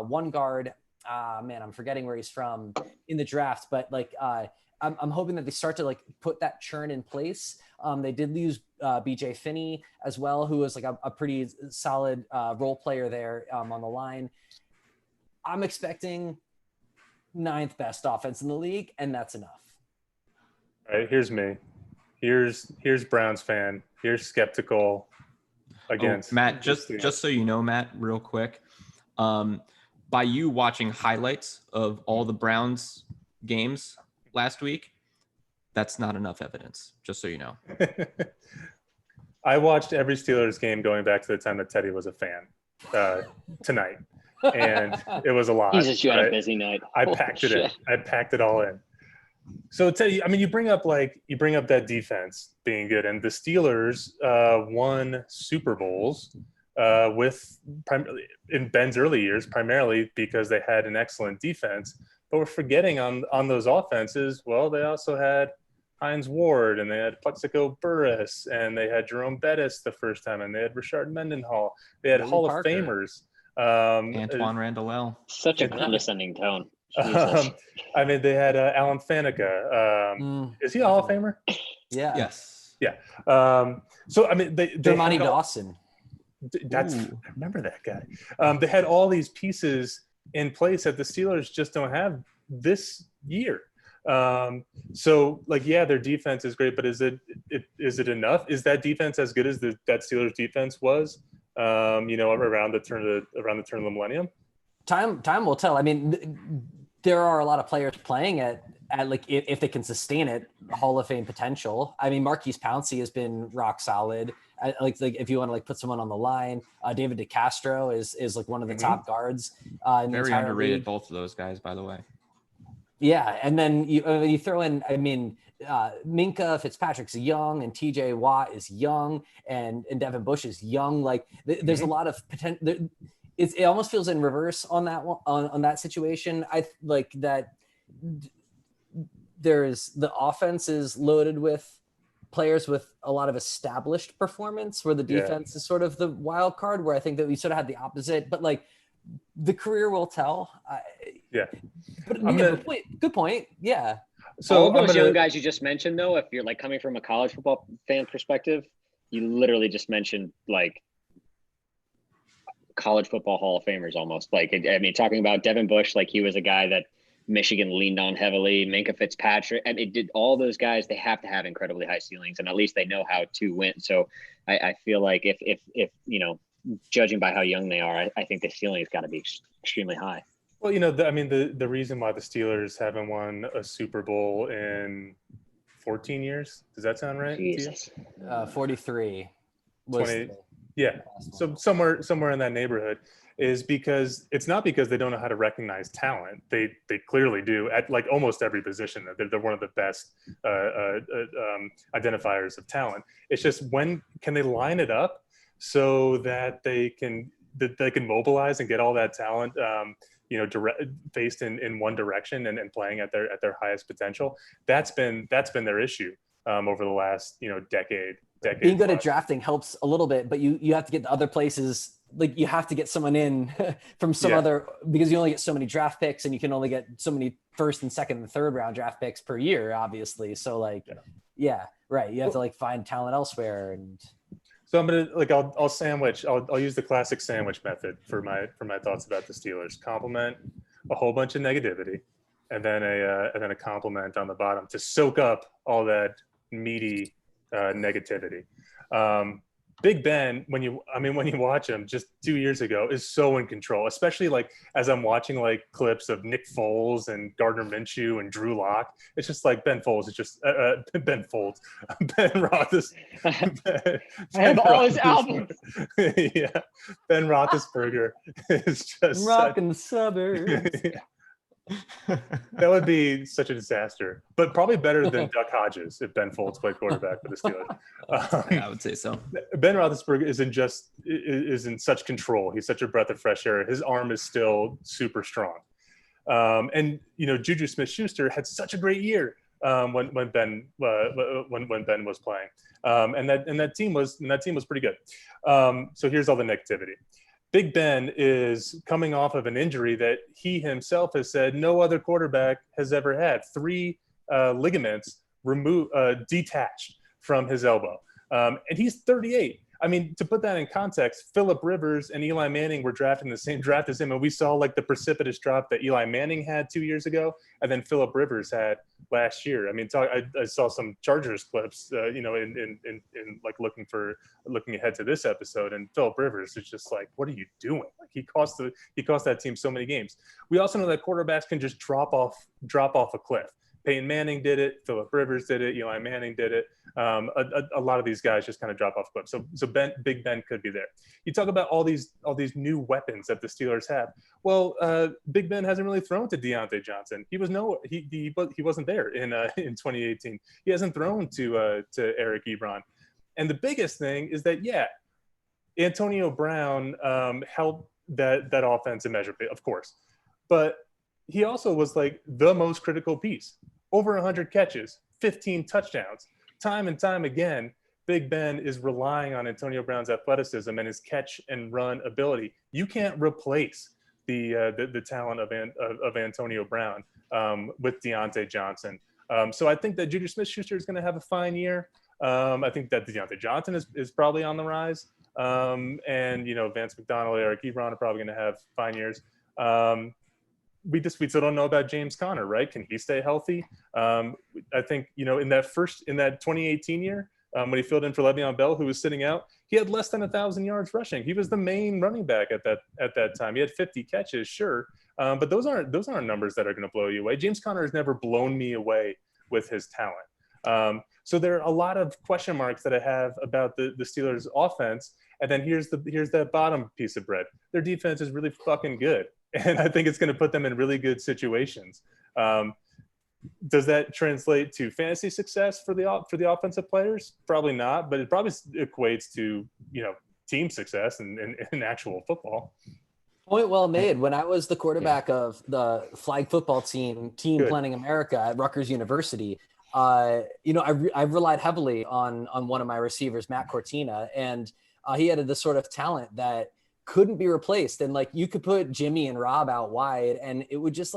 one guard. Man, I'm forgetting where he's from in the draft, but like I'm hoping that they start to like put that churn in place. They did lose BJ Finney as well, who was like a pretty solid role player there on the line. I'm expecting 9th best offense in the league, and that's enough. All right, here's me. Here's Browns fan. Here's skeptical against Matt. Just so you know, Matt, real quick. By you watching highlights of all the Browns games last week, that's not enough evidence, just so you know. I watched every Steelers game going back to the time that Teddy was a fan tonight, and it was a lot. Jesus, you had a busy night. I packed it in. I packed it all in. So Teddy, I mean, you bring up that defense being good, and the Steelers won Super Bowls in Ben's early years, primarily because they had an excellent defense. But we're forgetting on those offenses, well, they also had Hines Ward, and they had Plexico Burress, and they had Jerome Bettis the first time, and they had Rashard Mendenhall. They had Hall of Famers. Antoine Randall. Such a condescending tone. I mean, they had Alan Faneca. Is he a Hall of Famer? Yeah. Yes. Yeah. So, I mean, they Dermontti Dawson. I remember that guy. They had all these pieces in place that the Steelers just don't have this year. So like, yeah, their defense is great, but is it enough? Is that defense as good as that Steelers defense was, around the turn of the millennium? Time will tell. I mean, there are a lot of players playing at like if they can sustain it, Hall of Fame potential. I mean, Marquise Pouncey has been rock solid. Like if you want to like put someone on the line, David DeCastro is like one of the top guards in the Very entire underrated, league. both of those guys, by the way. Yeah, and then you throw in, I mean, Minka Fitzpatrick's young, and T.J. Watt is young, and Devin Bush is young. Like there's a lot of potential. It almost feels in reverse on that one, on that situation. I like that. There's the offense is loaded with players with a lot of established performance, where the defense is sort of the wild card, where I think that we sort of had the opposite, but like the career will tell. But good point. Yeah. So all those young guys you just mentioned, though, if you're like coming from a college football fan perspective, you literally just mentioned like college football Hall of Famers almost. Like, I mean, talking about Devin Bush, like he was a guy that Michigan leaned on heavily. Minka Fitzpatrick, and it did all those guys. They have to have incredibly high ceilings, and at least they know how to win. So I feel like if judging by how young they are, I think the ceiling has got to be extremely high. Well, the reason why the Steelers haven't won a Super Bowl in 14 years, does that sound right? Jesus. 43 was 20, yeah. So somewhere in that neighborhood is because it's not because they don't know how to recognize talent. They clearly do at like almost every position. They're one of the best identifiers of talent. It's just when can they line it up so that they can mobilize and get all that talent faced in one direction and playing at their highest potential. That's been their issue over the last decade. Being good at drafting helps a little bit, but you have to get to other places. Like you have to get someone in from some other, because you only get so many draft picks, and you can only get so many first and second and third round draft picks per year, obviously. So like, right. You have to like find talent elsewhere. And so I'm gonna I'll use the classic sandwich method for my thoughts about the Steelers. Compliment a whole bunch of negativity, and then a compliment on the bottom to soak up all that meaty negativity. Big Ben, when you watch him just 2 years ago, is so in control, especially like as I'm watching like clips of Nick Foles and Gardner Minshew and Drew Lock. It's just like Ben Foles is just Ben Foles, Ben Roethlisberger. I have all his albums. Yeah, Ben Roethlisberger is just rocking the suburbs. That would be such a disaster, but probably better than Duck Hodges if Ben Folds played quarterback for the Steelers. Yeah, I would say so. Ben Roethlisberger is in such control. He's such a breath of fresh air. His arm is still super strong. And Juju Smith-Schuster had such a great year when Ben was playing, and that team was pretty good. So here's all the negativity. Big Ben is coming off of an injury that he himself has said no other quarterback has ever had. 3 ligaments detached from his elbow. And he's 38. I mean, to put that in context, Phillip Rivers and Eli Manning were drafted in the same draft as him, and we saw like the precipitous drop that Eli Manning had 2 years ago, and then Phillip Rivers had last year. I mean, I saw some Chargers clips, in like looking ahead to this episode, and Phillip Rivers is just like, what are you doing? Like he cost that team so many games. We also know that quarterbacks can just drop off a cliff. Peyton Manning did it. Phillip Rivers did it. Eli Manning did it. A lot of these guys just kind of drop off cliffs. So Big Ben could be there. You talk about all these new weapons that the Steelers have. Well, Big Ben hasn't really thrown to Deontay Johnson. He wasn't there in 2018. He hasn't thrown to Eric Ebron. And the biggest thing is that Antonio Brown helped that offense immeasurably, of course, but he also was like the most critical piece. Over 100 catches, 15 touchdowns. Time and time again, Big Ben is relying on Antonio Brown's athleticism and his catch and run ability. You can't replace the talent of Antonio Brown with Deontay Johnson. So I think that Juju Smith-Schuster is going to have a fine year. I think that Deontay Johnson is probably on the rise. And Vance McDonald, Eric Ebron are probably going to have fine years. we still don't know about James Conner, right? Can he stay healthy? I think, in that 2018 year, when he filled in for Le'Veon Bell, who was sitting out, he had less than 1,000 yards rushing. He was the main running back at that time. He had 50 catches, sure, but those aren't numbers that are going to blow you away. James Conner has never blown me away with his talent. So there are a lot of question marks that I have about the Steelers' offense. And then here's that bottom piece of bread. Their defense is really fucking good, and I think it's going to put them in really good situations. Does that translate to fantasy success for the offensive players? Probably not, but it probably equates to team success in actual football. Point well made. When I was the quarterback of the flag football team Good. Planning America at Rutgers University, I relied heavily on one of my receivers, Matt Cortina, and he had this sort of talent that couldn't be replaced. And like you could put Jimmy and Rob out wide, and it would just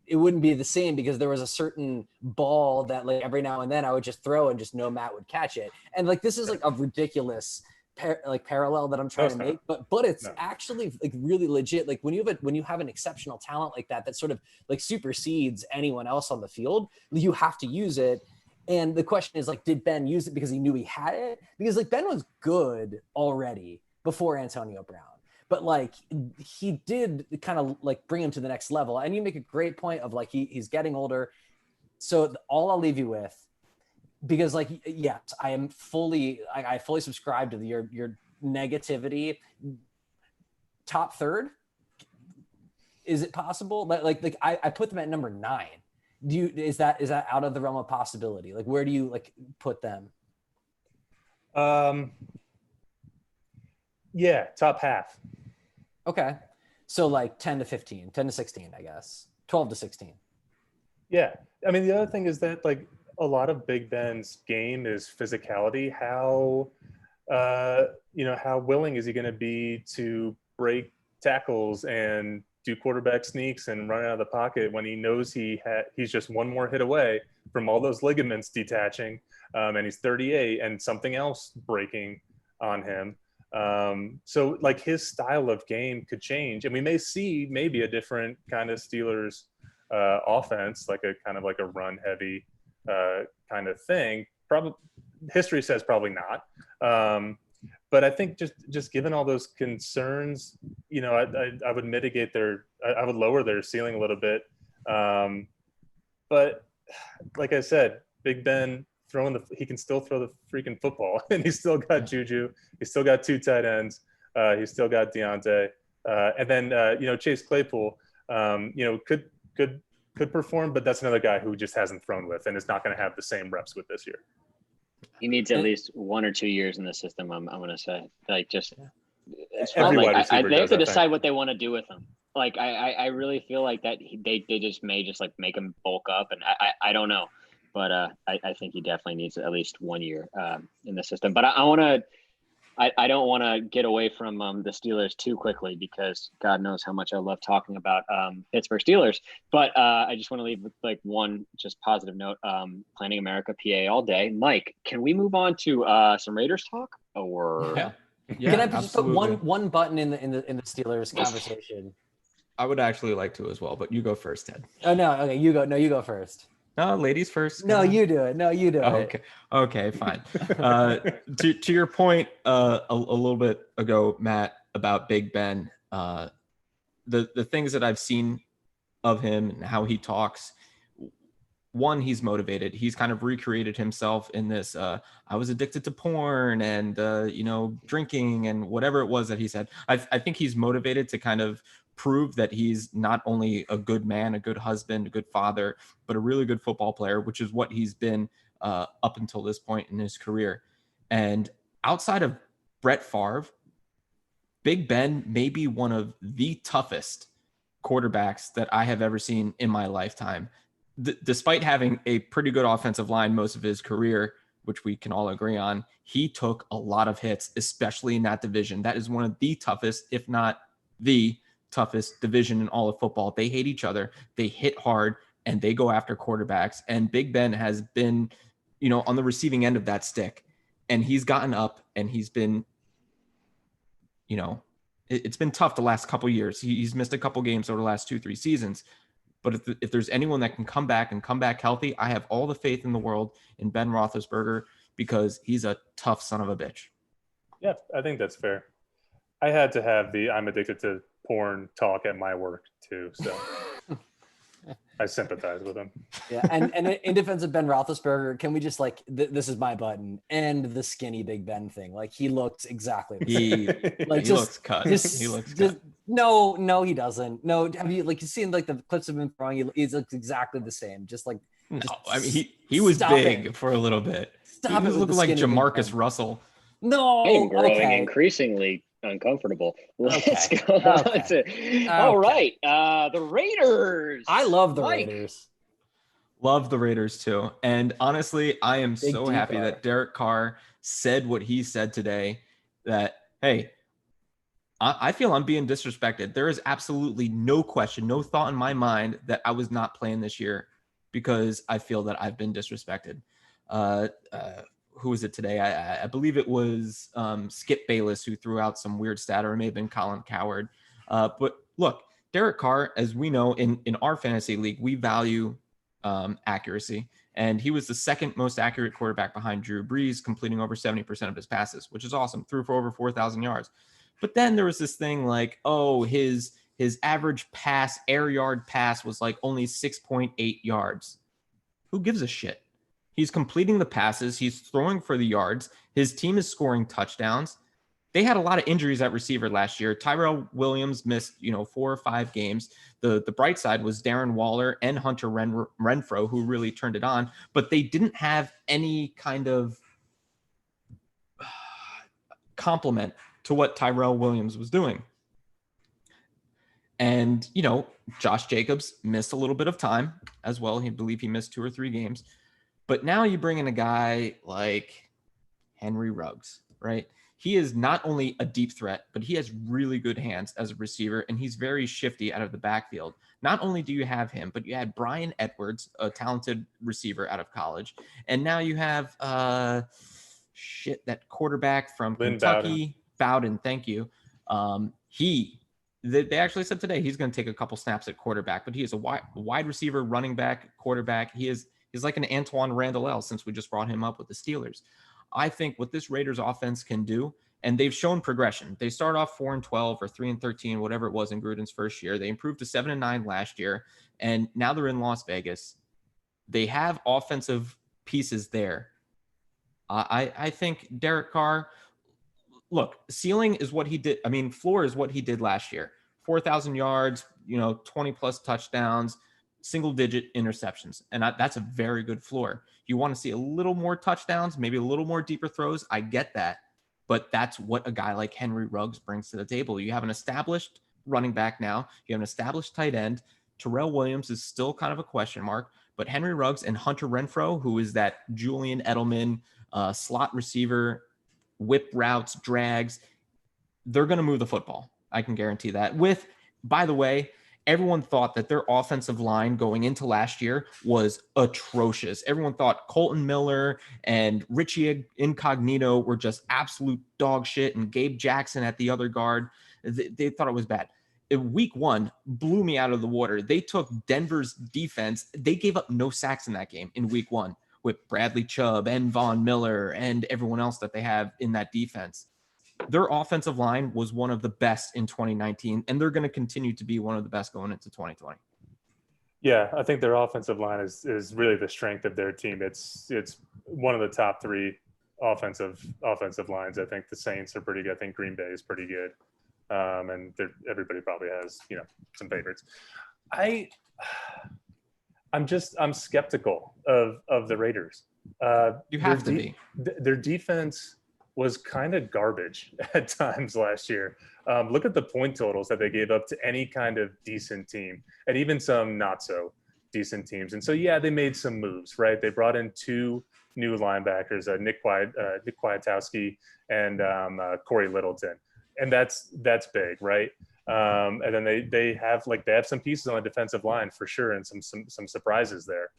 it wouldn't be the same because there was a certain ball that like every now and then I would just throw and just know Matt would catch it. And like this is like a ridiculous parallel that I'm trying to make, but it's actually like really legit. Like when you have an exceptional talent like that sort of like supersedes anyone else on the field, you have to use it. And the question is like, did Ben use it because he knew he had it? Because like Ben was good already before Antonio Brown, but like he did kind of like bring him to the next level. And you make a great point of like he's getting older. So all I'll leave you with, because like, yes, I fully subscribe to your negativity. Top third, is it possible? Like I put them at number 9. Is that out of the realm of possibility? Like where do you like put them? Yeah, top half. Okay. So like 10 to 15, 10 to 16, I guess. 12 to 16. Yeah. I mean, the other thing is that like a lot of Big Ben's game is physicality. How willing is he going to be to break tackles and do quarterback sneaks and run out of the pocket when he knows he's just one more hit away from all those ligaments detaching, and he's 38 and something else breaking on him. So like his style of game could change, and we may see maybe a different kind of Steelers offense, like a kind of like a run heavy kind of thing. Probably history says probably not. But I think just given all those concerns, I would mitigate I would lower their ceiling a little bit. But like I said, Big Ben he can still throw the freaking football, and he's still got Juju. He's still got 2 tight ends. He's still got Deontay. And then, Chase Claypool, could perform, but that's another guy who just hasn't thrown with and is not going to have the same reps with this year. He needs at least 1 or 2 years in the system. I'm going to say, like, just it's Every like, wide receiver they have to does, I decide think. what they want to do with him. Like, I really feel like that they just may just like make him bulk up, and I don't know, but I think he definitely needs at least 1 year in the system. But I don't want to get away from the Steelers too quickly, because God knows how much I love talking about Pittsburgh Steelers. But I just want to leave with like one just positive note. Planning America, PA all day. Mike, can we move on to some Raiders talk? Or Can I just put absolutely. one button in the Steelers conversation? I would actually like to as well, but you go first, Ted. Oh no, okay, you go. No, you go first. No, ladies first. No, you do it. No, you do it. Okay, fine. To your point a little bit ago, Matt, about Big Ben, the things that I've seen of him and how he talks. One, he's motivated. He's kind of recreated himself in this. I was addicted to porn and drinking and whatever it was that he said. I think he's motivated to kind of prove that he's not only a good man, a good husband, a good father, but a really good football player, which is what he's been up until this point in his career. And outside of Brett Favre, Big Ben may be one of the toughest quarterbacks that I have ever seen in my lifetime. Despite having a pretty good offensive line most of his career, which we can all agree on, he took a lot of hits, especially in that division. That is one of the toughest, if not the toughest division in all of football. They hate each other. They hit hard and they go after quarterbacks. And Big Ben has been, on the receiving end of that stick. And he's gotten up and he's been, it's been tough the last couple years. He's missed a couple games over the last 2-3 seasons. But if there's anyone that can come back healthy, I have all the faith in the world in Ben Roethlisberger because he's a tough son of a bitch. Yeah, I think that's fair. I had to have the I'm addicted to porn talk at my work too, so I sympathize with him. Yeah, and in defense of Ben Roethlisberger, can we just like this is my button and the skinny Big Ben thing? Like he looks exactly the same. He looks cut. He looks cut. No, he doesn't. No, have you seen like the clips of him throwing? He looks exactly the same. Just like no, I mean he was big for a little bit. Stop he it. was looking like Jamarcus Russell. No, I am growing increasingly uncomfortable. Let's go. Okay. All right. The Raiders. I love the Raiders. Love the Raiders too. And honestly, I am so happy that Derek Carr said what he said today, that, hey, I feel I'm being disrespected. There is absolutely no question, no thought in my mind that I was not playing this year because I feel that I've been disrespected. Who was it today? I believe it was Skip Bayless who threw out some weird stat, or it may have been Colin Cowherd. But look, Derek Carr, as we know, in our fantasy league, we value accuracy. And he was the second most accurate quarterback behind Drew Brees, completing over 70% of his passes, which is awesome. Threw for over 4,000 yards. But then there was this thing like, oh, his average pass, air yard pass was like only 6.8 yards. Who gives a shit? He's completing the passes. He's throwing for the yards. His team is scoring touchdowns. They had a lot of injuries at receiver last year. Tyrone Williams missed, 4 or 5 games. The bright side was Darren Waller and Hunter Renfrow, who really turned it on, but they didn't have any kind of complement to what Tyrone Williams was doing. And, Josh Jacobs missed a little bit of time as well. He believe he missed 2 or 3 games. But now you bring in a guy like Henry Ruggs, right? He is not only a deep threat, but he has really good hands as a receiver, and he's very shifty out of the backfield. Not only do you have him, but you had Brian Edwards, a talented receiver out of college. And now you have, that quarterback from Kentucky, Bowden, thank you. They actually said today he's going to take a couple snaps at quarterback, but he is a wide receiver, running back, quarterback. He's like an Antoine Randall since we just brought him up with the Steelers. I think what this Raiders offense can do, and they've shown progression. They start off 4-12 or 3-13, whatever it was in Gruden's first year. They improved to 7-9 last year, and now they're in Las Vegas. They have offensive pieces there. I think Derek Carr, look, ceiling is what he did. I mean, floor is what he did last year. 4,000 yards, 20 plus touchdowns, single-digit interceptions, and that's a very good floor. You want to see a little more touchdowns, maybe a little more deeper throws. I get that, but that's what a guy like Henry Ruggs brings to the table. You have an established running back now. You have an established tight end. Terrell Williams is still kind of a question mark, but Henry Ruggs and Hunter Renfrow, who is that Julian Edelman slot receiver, whip routes, drags, they're going to move the football. I can guarantee that. By the way, everyone thought that their offensive line going into last year was atrocious. Everyone thought Colton Miller and Richie Incognito were just absolute dog shit, and Gabe Jackson at the other guard, they thought it was bad. Week 1 blew me out of the water. They took Denver's defense. They gave up no sacks in that game in week 1 with Bradley Chubb and Von Miller and everyone else that they have in that defense. Their offensive line was one of the best in 2019, and they're going to continue to be one of the best going into 2020. Yeah, I think their offensive line is really the strength of their team. It's one of the top 3 offensive lines. I think the Saints are pretty good. I think Green Bay is pretty good, and everybody probably has some favorites. I'm skeptical of the Raiders. You have to be. Their defense was kind of garbage at times last year. Look at the point totals that they gave up to any kind of decent team, and even some not so decent teams. And so, yeah, they made some moves, right? They brought in 2 new linebackers, Nick Kwiatkowski and Corey Littleton, and that's big, right? And then they have some pieces on the defensive line for sure, and some surprises there.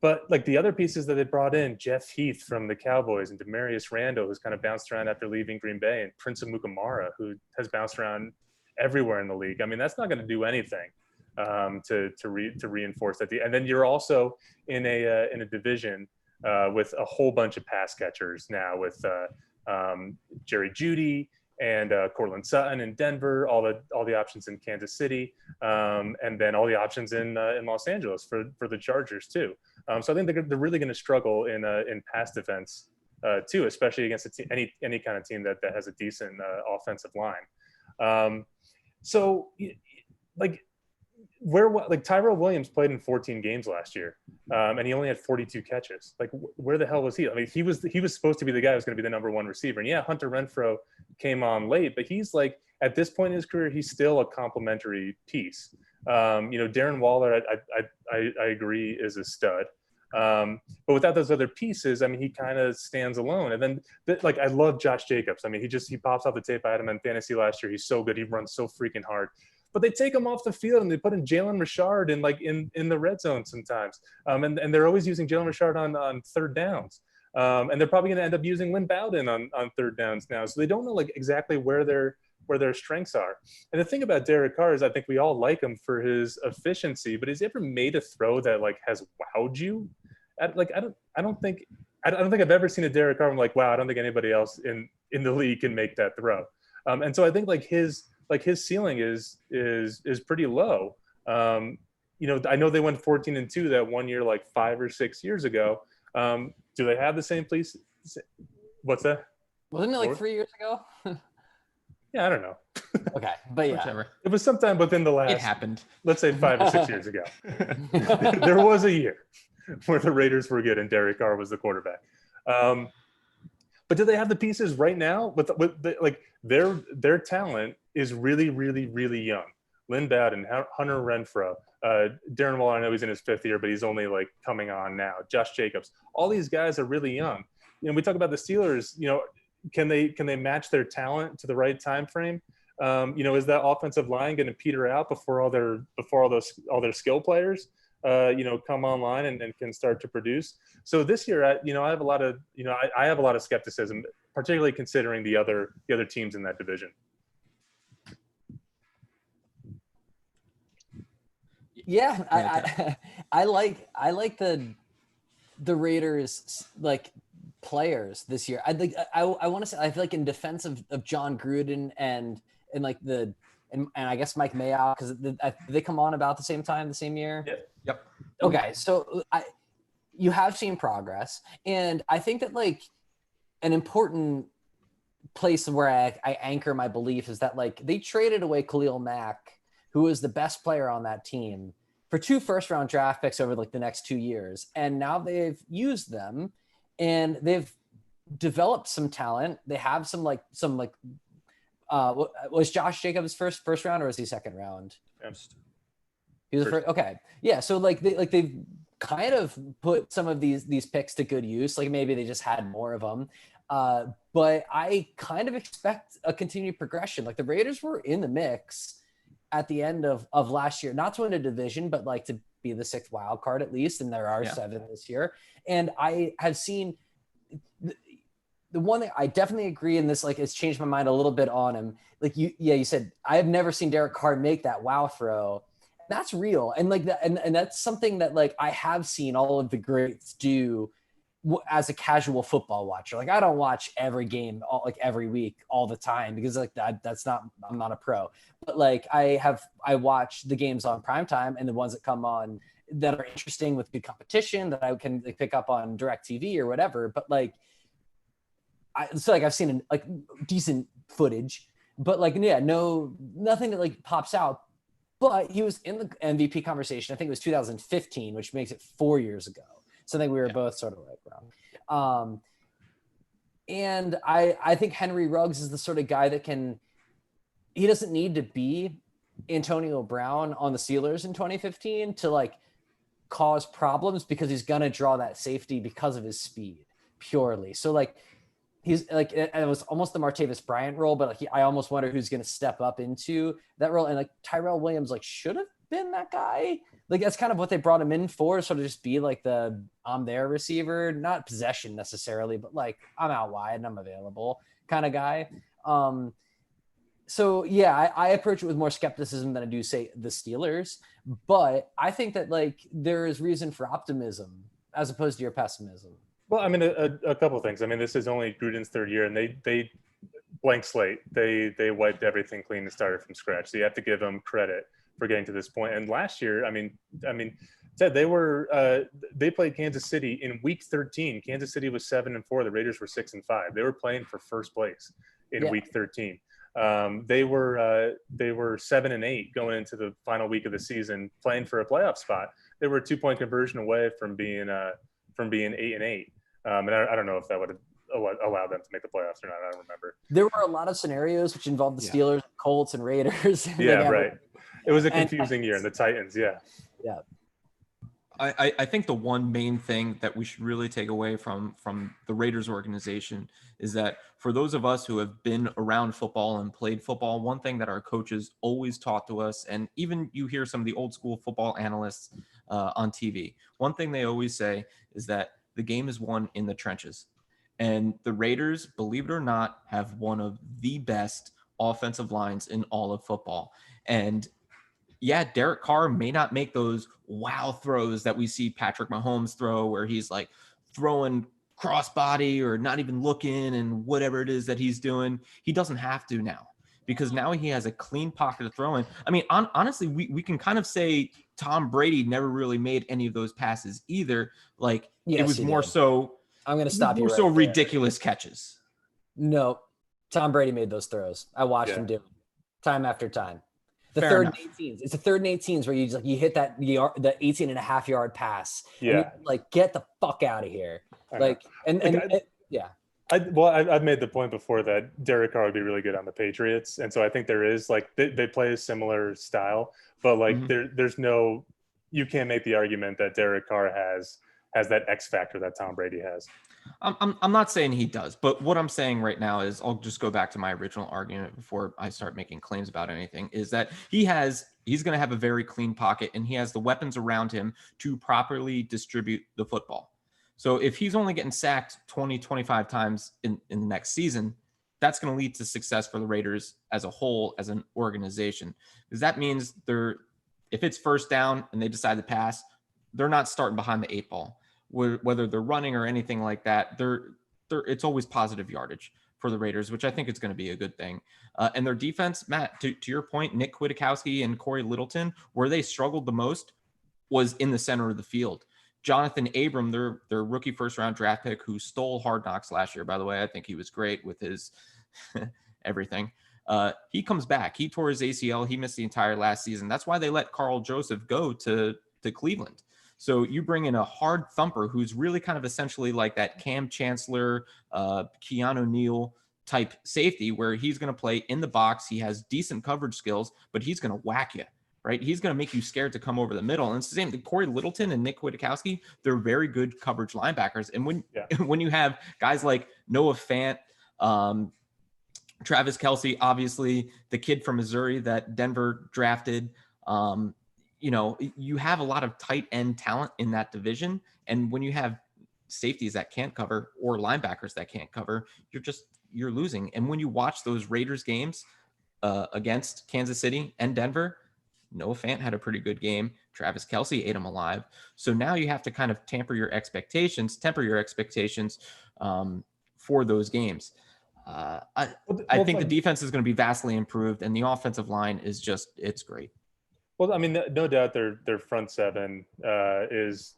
But like the other pieces that they brought in, Jeff Heath from the Cowboys and Demarius Randall, who's kind of bounced around after leaving Green Bay, and Prince of Mukamara, who has bounced around everywhere in the league. I mean, that's not going to do anything to reinforce that. And then you're also in a division with a whole bunch of pass catchers now with Jerry Jeudy and Cortland Sutton in Denver, all the options in Kansas City, and then all the options in Los Angeles for the Chargers too. So I think they're really going to struggle in pass defense too, especially against any kind of team that has a decent offensive line. So like Tyrone Williams played in 14 games last year, and he only had 42 catches. Like, where the hell was he? I mean, he was supposed to be the guy who was going to be the number one receiver. And yeah, Hunter Renfrow came on late, but he's like, at this point in his career, he's still a complementary piece. Darren Waller, I agree, is a stud. But without those other pieces, I mean, he kind of stands alone. And then, I love Josh Jacobs. I mean, he pops off the tape. I had him in fantasy last year. He's so good. He runs so freaking hard. But they take him off the field and they put in Jalen Richard in the red zone sometimes. And they're always using Jalen Richard on third downs. And they're probably going to end up using Lynn Bowden on third downs now. So they don't know exactly where their strengths are. And the thing about Derek Carr is I think we all like him for his efficiency, but has he ever made a throw that has wowed you? I don't think I've ever seen a Derek Carr. I'm like, wow, I don't think anybody else in the league can make that throw. And so I think his ceiling is pretty low. I know they went 14-2 that one year, 5 or 6 years ago. Do they have the same police? What's that? Wasn't it 3 years ago? Yeah, I don't know. Okay, but yeah, Whichever. It was sometime within the last. It happened. Let's say 5 or 6 years ago. There was a year where the Raiders were good and Derek Carr was the quarterback. But do they have the pieces right now? Their talent is really, really, really young. Lynn Bowden, Hunter Renfrow, Darren Waller. I know he's in his 5th year, but he's only coming on now. Josh Jacobs. All these guys are really young. We talk about the Steelers. Can they match their talent to the right time frame? Is that offensive line going to peter out before all their skill players come online and can start to produce? So this year, I have a lot of skepticism, particularly considering the other teams in that division. Yeah, I like the Raiders players this year. I want to say I feel like in defense of John Gruden and I guess Mike Mayock, because they come on about the same time, the same year. Yep. Okay, so you have seen progress, and I think that an important place where I anchor my belief is that they traded away Khalil Mack, who was the best player on that team, for 2 first-round draft picks over the next 2 years, and now they've used them, and they've developed some talent. They have was Josh Jacobs first round, or was he second round? First. He was first. Okay, yeah. So they've kind of put some of these picks to good use. Maybe they just had more of them. But I kind of expect a continued progression. The Raiders were in the mix at the end of last year, not to win a division, but to be the 6th wild card at least. And there are 7 this year. And I have seen the one thing I definitely agree in this, it's changed my mind a little bit on him. You said, I have never seen Derek Carr make that wow throw. That's real. And and that's something that I have seen all of the greats do as a casual football watcher. I don't watch every game every week all the time because I'm not a pro, but I watch the games on primetime and the ones that come on that are interesting with good competition that I can pick up on DirecTV or whatever. But I've seen decent footage, but nothing that pops out. But he was in the MVP conversation. I think it was 2015, which makes it 4 years ago. So I think we were both sort of around. And I think Henry Ruggs is the sort of guy that he doesn't need to be Antonio Brown on the Steelers in 2015 to cause problems, because he's going to draw that safety because of his speed purely. So he's it was almost the Martavis Bryant role, but I almost wonder who's going to step up into that role. And Tyrone Williams should have been that guy. Like that's kind of what they brought him in for, sort of just be like I'm their receiver, not possession necessarily, but like I'm out wide and I'm available kind of guy. So yeah, I approach it with more skepticism than I do say the Steelers, but I think that like there is reason for optimism as opposed to your pessimism. Well, I mean, a couple of things. I mean, this is only Gruden's third year, and they blank slate. They wiped everything clean and started from scratch. So you have to give them credit for getting to this point. And last year, I mean, Ted, they played Kansas City in Week 13. Kansas City was 7-4. The Raiders were 6-5. They were playing for first place in Week 13. They were 7-8 going into the final week of the season, playing for a playoff spot. They were a 2-point conversion away from being 8-8. And I don't know if that would have allowed them to make the playoffs or not. I don't remember. There were a lot of scenarios which involved the Steelers, Colts, and Raiders. Yeah, right. It was a confusing year, and the Titans, yeah. Yeah. I think the one main thing that we should really take away from the Raiders organization is that for those of us who have been around football and played football, one thing that our coaches always taught to us, and even you hear some of the old school football analysts on TV, one thing they always say is that the game is won in the trenches. And the Raiders, believe it or not, have one of the best offensive lines in all of football. And yeah, Derek Carr may not make those wow throws that we see Patrick Mahomes throw, where he's like throwing crossbody or not even looking and whatever it is that he's doing. He doesn't have to now because now he has a clean pocket to throw in. I mean, honestly, we can kind of say Tom Brady never really made any of those passes either. Like it was more so. I'm going to stop you. More so ridiculous catches. No, Tom Brady made those throws. I watched him do it time after time. The Fair third enough. and 18s. It's a third and 18s where you hit that the 18.5 yard pass. Yeah. And like get the fuck out of here. Like yeah. I've made the point before that Derek Carr would be really good on the Patriots, and so I think there is like they play a similar style, but like there's no, you can't make the argument that Derek Carr has that X factor that Tom Brady has. I'm not saying he does, but what I'm saying right now is I'll just go back to my original argument before I start making claims about anything, is that he's going to have a very clean pocket and he has the weapons around him to properly distribute the football. So if he's only getting sacked 20, 25 times in the next season, that's going to lead to success for the Raiders as a whole, as an organization, because that means if it's first down and they decide to pass, they're not starting behind the 8 ball. Whether they're running or anything like that, it's always positive yardage for the Raiders, which I think is going to be a good thing. And their defense, Matt, to your point, Nick Kwiatkowski and Corey Littleton, where they struggled the most was in the center of the field. Jonathan Abram, their rookie first-round draft pick, who stole Hard Knocks last year, by the way. I think he was great with his everything. He comes back. He tore his ACL. He missed the entire last season. That's why they let Carl Joseph go to Cleveland. So you bring in a hard thumper who's really kind of essentially like that Cam Chancellor, Keanu Neal type safety, where he's going to play in the box. He has decent coverage skills, but he's going to whack you, right? He's going to make you scared to come over the middle. And it's the same thing. Corey Littleton and Nick Kwiatkowski, they're very good coverage linebackers. And when you have guys like Noah Fant, Travis Kelce, obviously the kid from Missouri that Denver drafted, you have a lot of tight end talent in that division. And when you have safeties that can't cover or linebackers that can't cover, you're losing. And when you watch those Raiders games against Kansas City and Denver, Noah Fant had a pretty good game. Travis Kelce ate him alive. So now you have to kind of temper your expectations for those games. I think the defense is going to be vastly improved, and the offensive line is it's great. Well, I mean, no doubt their front seven is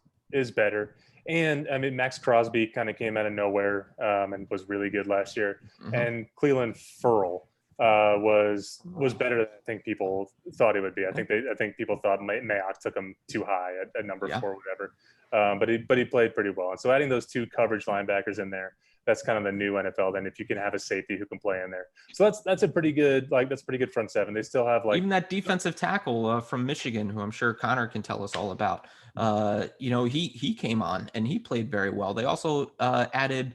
better. And I mean, Max Crosby kind of came out of nowhere and was really good last year. Mm-hmm. And Cleveland Ferrell was better than I think people thought he would be. I think people thought Mayock took him too high at number 4, whatever. But he played pretty well. And so adding those 2 coverage linebackers in there, that's kind of the new NFL. Then if you can have a safety who can play in there, so that's a pretty good front seven. They still have even that defensive tackle from Michigan, who I'm sure Connor can tell us all about. He came on and he played very well. They also added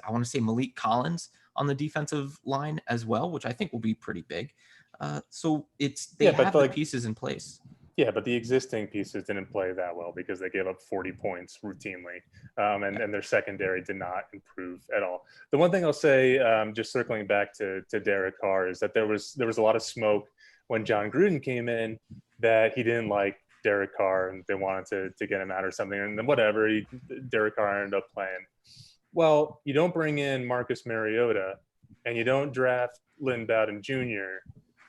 I want to say Malik Collins on the defensive line as well, which I think will be pretty big. So they have the pieces in place. Yeah, but the existing pieces didn't play that well because they gave up 40 points routinely, and their secondary did not improve at all. The one thing I'll say, just circling back to Derek Carr, is that there was a lot of smoke when John Gruden came in that he didn't like Derek Carr and they wanted to get him out or something, and then whatever, Derek Carr ended up playing. Well, you don't bring in Marcus Mariota, and you don't draft Lynn Bowden Jr.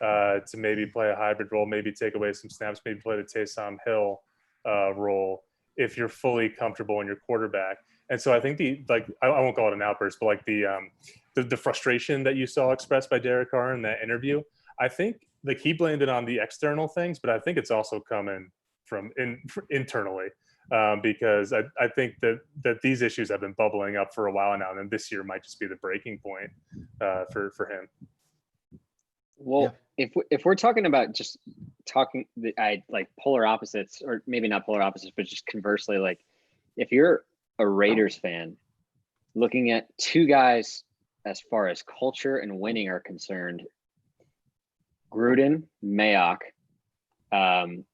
To maybe play a hybrid role, maybe take away some snaps, maybe play the Taysom Hill role if you're fully comfortable in your quarterback. And so I think I won't call it an outburst, but like the frustration that you saw expressed by Derek Carr in that interview, I think like he blamed it on the external things, but I think it's also coming from internally. Because I think that these issues have been bubbling up for a while now, and this year might just be the breaking point for him. Well, yeah. if we're talking about just talking, like polar opposites, or maybe not polar opposites, but just conversely, like if you're a Raiders fan, looking at two guys as far as culture and winning are concerned, Gruden, Mayock,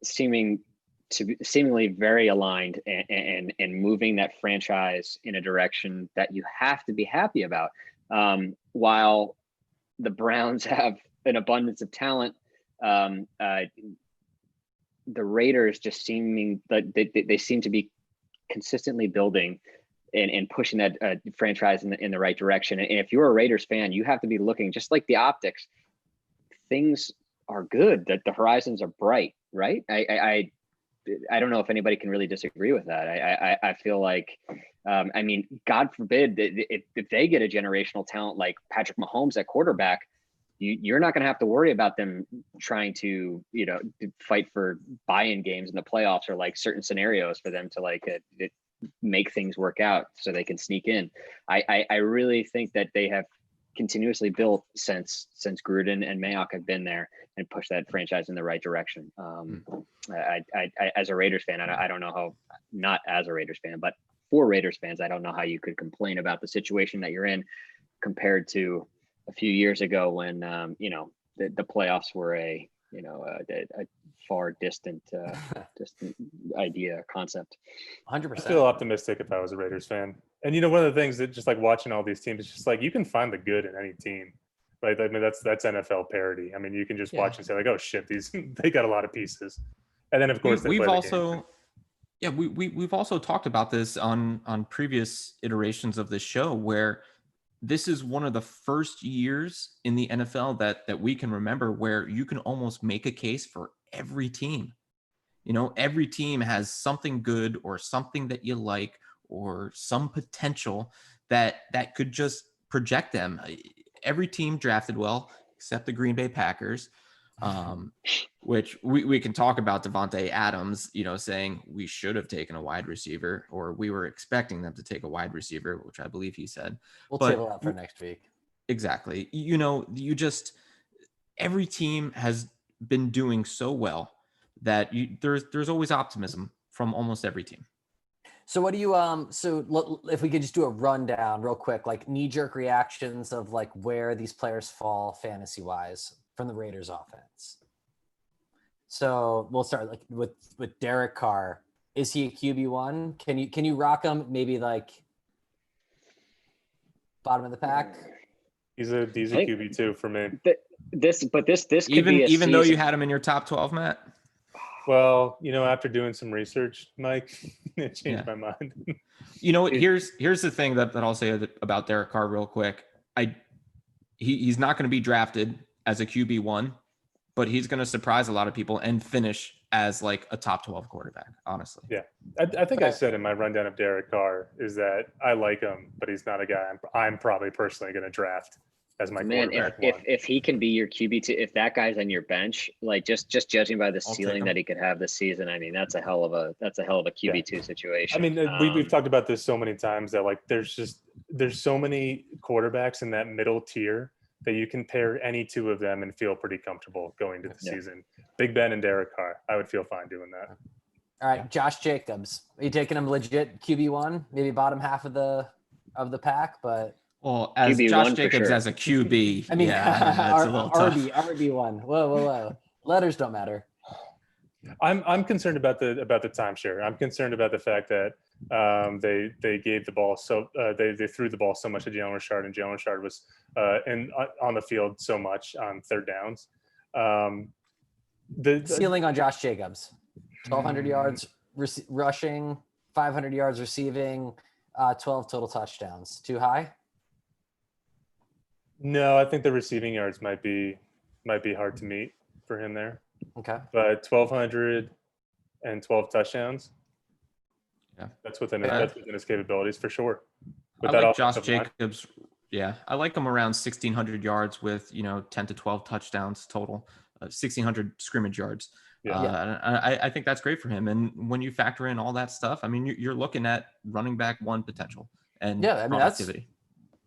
seemingly very aligned and moving that franchise in a direction that you have to be happy about. While the Browns have an abundance of talent, the Raiders just seeming that they seem to be consistently building and pushing that franchise in the right direction. And if you're a Raiders fan, you have to be looking just like the optics. Things are good, that the horizons are bright, right? I don't know if anybody can really disagree with that. I feel like, I mean, God forbid if they get a generational talent like Patrick Mahomes at quarterback, you're not going to have to worry about them trying to, fight for buy-in games in the playoffs or like certain scenarios for them to like make things work out so they can sneak in. I really think that they have continuously built since Gruden and Mayock have been there and pushed that franchise in the right direction. I as a Raiders fan, I don't know how, not as a Raiders fan, but for Raiders fans, I don't know how you could complain about the situation that you're in compared to a few years ago when, the playoffs were a far distant idea, concept. 100%. I feel optimistic if I was a Raiders fan. And one of the things that just like watching all these teams, it's just like you can find the good in any team, right? I mean, that's NFL parody. I mean, you can just watch and say like, oh shit, they got a lot of pieces. And then of course we've also we've also talked about this on previous iterations of this show, where this is one of the first years in the NFL that we can remember where you can almost make a case for every team. Every team has something good or something that you like or some potential that could just project them. Every team drafted well, except the Green Bay Packers, which we can talk about Devontae Adams, saying we should have taken a wide receiver, or we were expecting them to take a wide receiver, which I believe he said. We'll table that for next week. Exactly. Every team has been doing so well that there's always optimism from almost every team. So what do you so if we could just do a rundown real quick, like knee-jerk reactions of like where these players fall fantasy wise from the Raiders offense. So we'll start like with Derek Carr. Is he a QB1? Can you rock him maybe like bottom of the pack? He's a QB2 for me. This could even though you had him in your top 12, Matt. Well, after doing some research, Mike, it changed my mind. Here's the thing that I'll say about Derek Carr real quick. He's not going to be drafted as a QB1, but he's going to surprise a lot of people and finish as like a top 12 quarterback, honestly. Yeah. I think I said in my rundown of Derek Carr is that I like him, but he's not a guy I'm probably personally going to draft as my quarterback. If he can be your QB2, if that guy's on your bench, like just judging by the ceiling that he could have this season, I mean, that's a hell of a QB2 situation. I mean, we've talked about this so many times that like there's so many quarterbacks in that middle tier that you can pair any two of them and feel pretty comfortable going to the season. Big Ben and Derek Carr, I would feel fine doing that. All right, Josh Jacobs, are you taking him legit QB1, maybe bottom half of the pack, but. Well, as QB1 Josh Jacobs sure. As a QB, I mean, RB1. Whoa. Letters don't matter. I'm concerned about the timeshare. I'm concerned about the fact that they gave the ball they threw the ball so much to Jalen Richard, and Jalen Richard was on the field so much on third downs. The Ceiling on Josh Jacobs, 1,200 yards rushing, 500 yards receiving, 12 total touchdowns. Too high? No, I think the receiving yards might be hard to meet for him there. Okay. But 1,200 and 12 touchdowns. Yeah, that's within his capabilities for sure. But I like Josh Jacobs. Yeah, I like him around 1,600 yards with 10 to 12 touchdowns total, 1,600 scrimmage yards. Yeah. I think that's great for him. And when you factor in all that stuff, I mean, you're looking at running back one potential and productivity.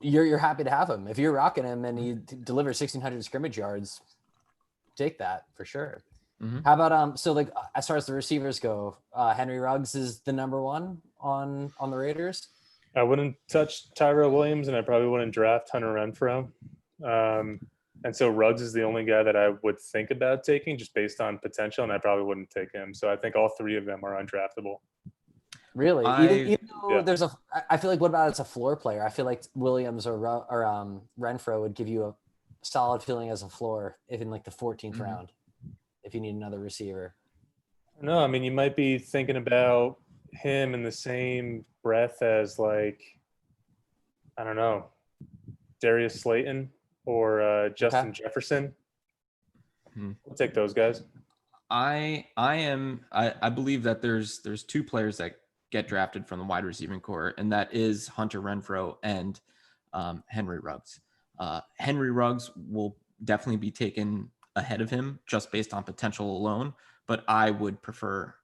You're happy to have him. If you're rocking him and he delivers 1,600 scrimmage yards, take that for sure. Mm-hmm. How about so like as far as the receivers go, Henry Ruggs is the number one on the Raiders. I wouldn't touch Tyrone Williams, and I probably wouldn't draft Hunter Renfrow. And so Ruggs is the only guy that I would think about taking just based on potential, and I probably wouldn't take him. So I think all three of them are undraftable. Really? Even though there's I feel like what about as a floor player? I feel like Williams or Renfrow would give you a solid feeling as a floor if in like the 14th round, if you need another receiver. No, I mean, you might be thinking about him in the same breath as like, I don't know, Darius Slayton or Justin Jefferson. We'll take those guys. I believe that there's two players that get drafted from the wide receiving core, and that is Hunter Renfrow and Henry Ruggs. Henry Ruggs will definitely be taken ahead of him just based on potential alone, but I would prefer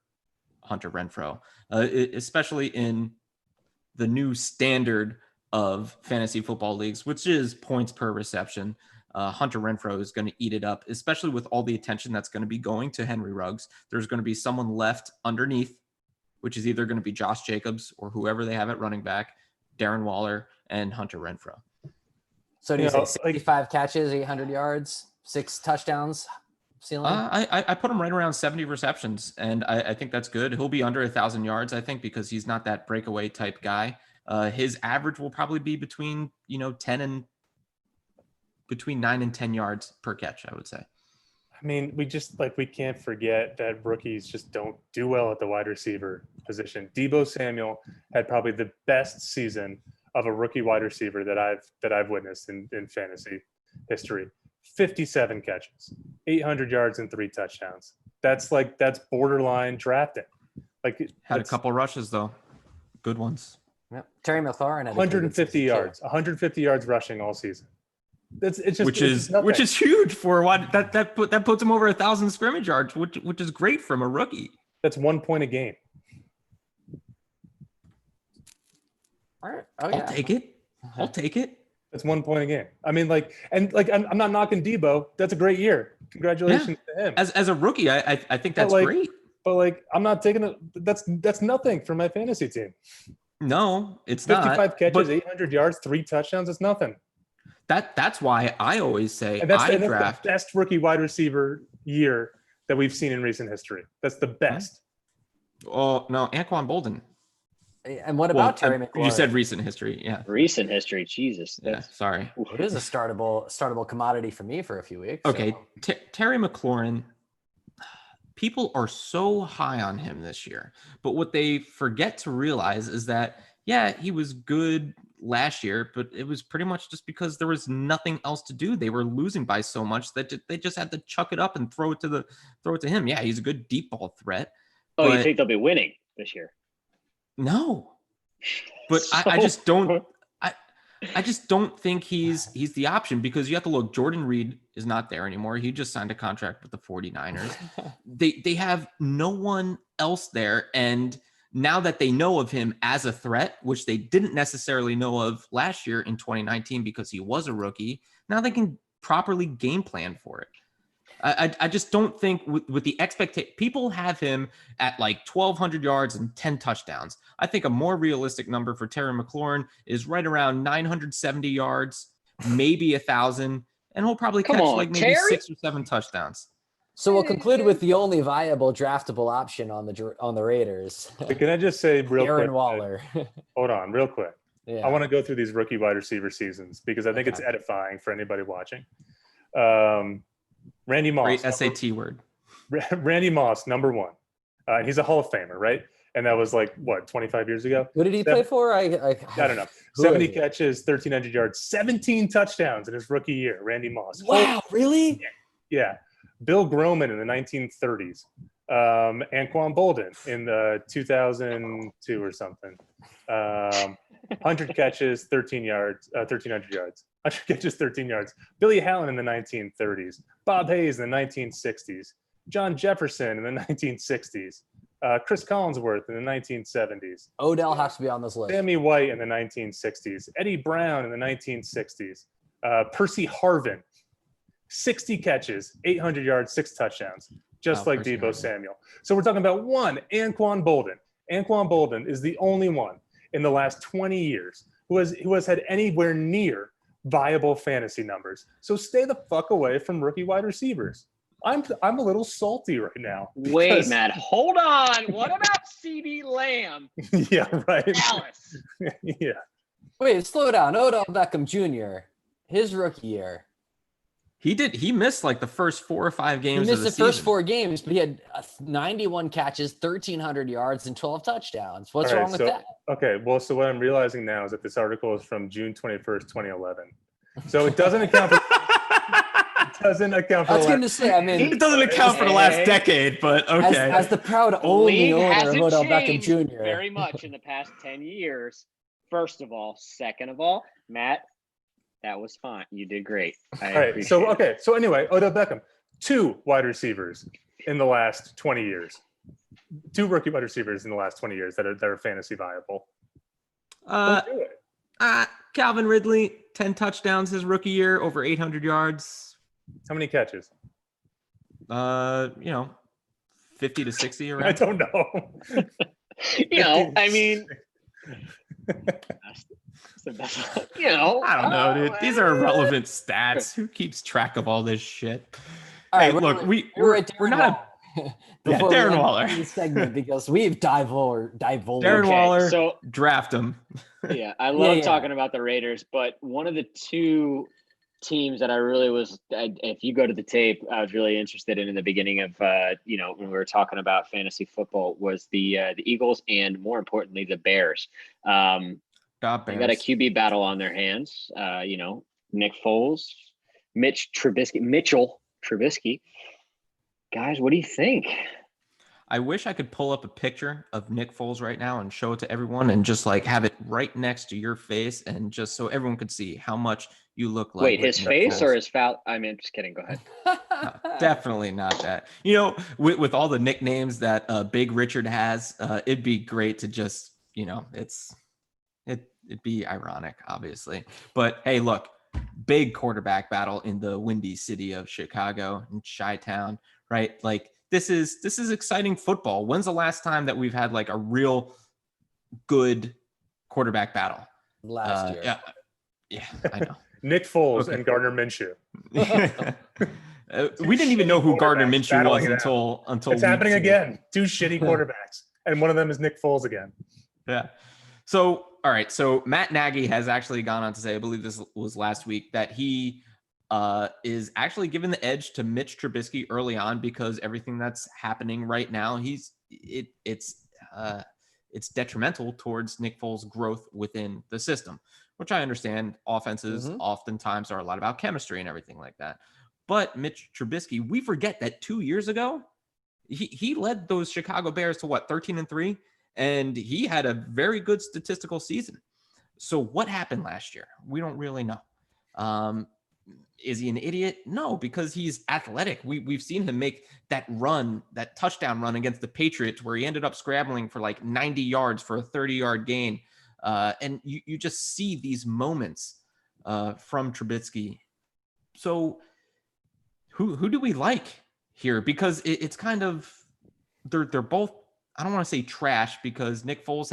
Hunter Renfrow, especially in the new standard of fantasy football leagues, which is points per reception. Hunter Renfrow is going to eat it up, especially with all the attention that's going to be going to Henry Ruggs. There's going to be someone left underneath, which is either going to be Josh Jacobs or whoever they have at running back, Darren Waller, and Hunter Renfrow. So do you say 65 catches, 800 yards, 6 touchdowns ceiling? I put him right around 70 receptions, and I think that's good. He'll be under 1,000 yards, I think, because he's not that breakaway type guy. His average will probably be between 9 and 10 yards per catch, I would say. I mean, we can't forget that rookies just don't do well at the wide receiver position. Deebo Samuel had probably the best season of a rookie wide receiver that I've witnessed in fantasy history. 57 catches, 800 yards, and 3 touchdowns. That's borderline drafting. Had a couple rushes though, good ones. Yep. Terry McLaurin had 150 yards, 150 yards rushing all season. Which is huge for what that puts him over 1,000 scrimmage yards, which is great from a rookie. That's 1 point a game. All right. I'll take it. I'll take it. That's 1 point a game. I mean, I'm not knocking Deebo. That's a great year. Congratulations to him. As a rookie, I think that's great. But I'm not taking it. That's nothing for my fantasy team. No, it's 55 catches, 800 yards, 3 touchdowns. It's nothing. That's why I always say that's the best rookie wide receiver year that we've seen in recent history. That's the best. Oh no, Anquan Bolden. And what about Terry McLaurin? You said recent history, yeah. Recent history, Jesus. Yeah, sorry. It is a startable commodity for me for a few weeks. Okay, so. Terry McLaurin. People are so high on him this year, but what they forget to realize is that he was good last year, but it was pretty much just because there was nothing else to do. They were losing by so much that they just had to chuck it up and throw it to him. Yeah, he's a good deep ball threat. Oh, you think they'll be winning this year? No, but I just don't. I just don't think he's the option, because you have to look. Jordan Reed is not there anymore. He just signed a contract with the 49ers. They have no one else there, and now that they know of him as a threat, which they didn't necessarily know of last year in 2019 because he was a rookie, now they can properly game plan for it. I just don't think with the expectation, people have him at like 1,200 yards and 10 touchdowns. I think a more realistic number for Terry McLaurin is right around 970 yards, maybe 1,000, and he'll probably catch maybe 6 or 7 touchdowns. So we'll conclude with the only viable draftable option on the Raiders. Can I just say real quick? Aaron Waller. Hold on, real quick. Yeah. I want to go through these rookie wide receiver seasons because I think it's edifying for anybody watching. Randy Moss. Great SAT word. Randy Moss, number one. And he's a Hall of Famer, right? And that was like, what, 25 years ago? Who did he play for? I don't know. 70 catches, 1,300 yards, 17 touchdowns in his rookie year, Randy Moss. Wow, really? Yeah. Bill Groman in the 1930s. Anquan Bolden in the 2002 or something. 100 catches, 1,300 yards. 100 catches, 13 yards. Billy Hallen in the 1930s. Bob Hayes in the 1960s. John Jefferson in the 1960s. Chris Collinsworth in the 1970s. Odell has to be on this list. Sammy White in the 1960s. Eddie Brown in the 1960s. Percy Harvin, 60 catches, 800 yards, 6 touchdowns, just like Percy Deebo Harvin. Samuel. So we're talking about one, Anquan Bolden. Anquan Bolden is the only one in the last 20 years who has had anywhere near viable fantasy numbers. So stay the fuck away from rookie wide receivers. I'm a little salty right now. Wait, Matt, hold on. What about CeeDee Lamb? Yeah, right. Dallas. Yeah. Wait, slow down. Odell Beckham Jr., his rookie year. He missed like the first 4 or 5 games. He missed the first season. 4 games, but he had 91 catches, 1,300 yards, and 12 touchdowns. What's All right, wrong with that? Okay, well, so what I'm realizing now is that this article is from June 21st, 2011. So it doesn't account for I was going to say, I mean, It doesn't account for the last decade, but okay. as the proud The only league owner of hasn't Odell Beckham changed Jr. very much in the past 10 years. First of all. Second of all, Matt, that was fine. You did great. All right. So anyway, Odell Beckham, 2 wide receivers in the last 20 years. 2 rookie wide receivers in the last 20 years that are fantasy viable. Don't do it. Calvin Ridley, 10 touchdowns his rookie year, over 800 yards. How many catches? 50 to 60 around. I don't know. I mean, I don't know, dude. These are irrelevant stats. Who keeps track of all this shit? All Hey, right, look, we're not Darren Waller. this segment because we've divulged. Darren Okay, Waller, so- draft him. Yeah, I love Yeah. talking about the Raiders, but one of the 2 teams that I really was, if you go to the tape, I was really interested in the beginning of, when we were talking about fantasy football, was the Eagles and more importantly the Bears. They got a QB battle on their hands. Nick Foles, Mitchell Trubisky. Guys, what do you think? I wish I could pull up a picture of Nick Foles right now and show it to everyone and just like have it right next to your face and just so everyone could see how much you look like. Wait, his Nick face Foles. or his foul? I mean, just kidding. Go ahead. No, definitely not that. With all the nicknames that Big Richard has, it'd be great to just, it'd be ironic, obviously. But hey, look, big quarterback battle in the windy city of Chicago and Chi-Town, right? Like this is exciting football. When's the last time that we've had like a real good quarterback battle? Last year. Yeah, I know. Nick Foles and Gardner Minshew. We didn't even know who Gardner Quarterbacks Minshew battling was it out. until It's week happening 2. again. 2 shitty quarterbacks, and one of them is Nick Foles again. Yeah. So, all right. So Matt Nagy has actually gone on to say, I believe this was last week, that he is actually giving the edge to Mitch Trubisky early on because everything that's happening right now, it's detrimental towards Nick Foles' growth within the system, which I understand. Offenses oftentimes are a lot about chemistry and everything like that. But Mitch Trubisky, we forget that 2 years ago, he led those Chicago Bears to 13-3, and he had a very good statistical season. So what happened last year? We don't really know. Is he an idiot? No, because he's athletic. We've seen him make that touchdown run against the Patriots where he ended up scrambling for like 90 yards for a 30-yard gain. And you just see these moments from Trubisky. So who do we like here? Because it's kind of they're both, I don't want to say trash because Nick Foles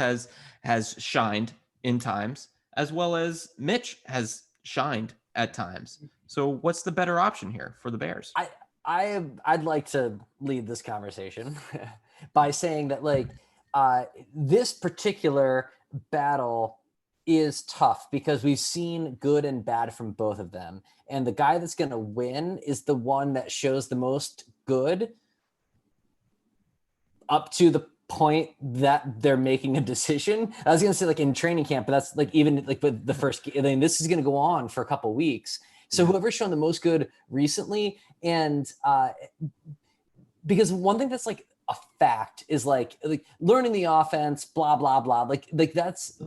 has shined in times as well as Mitch has shined at times. So what's the better option here for the Bears? I'd like to lead this conversation by saying that like this particular battle is tough because we've seen good and bad from both of them. And the guy that's going to win is the one that shows the most good up to the point that they're making a decision. I was going to say like in training camp, but that's like even like with the first, I mean, this is going to go on for a couple of weeks. So whoever's shown the most good recently, and because one thing that's like a fact is like learning the offense, blah, blah, blah. Like that's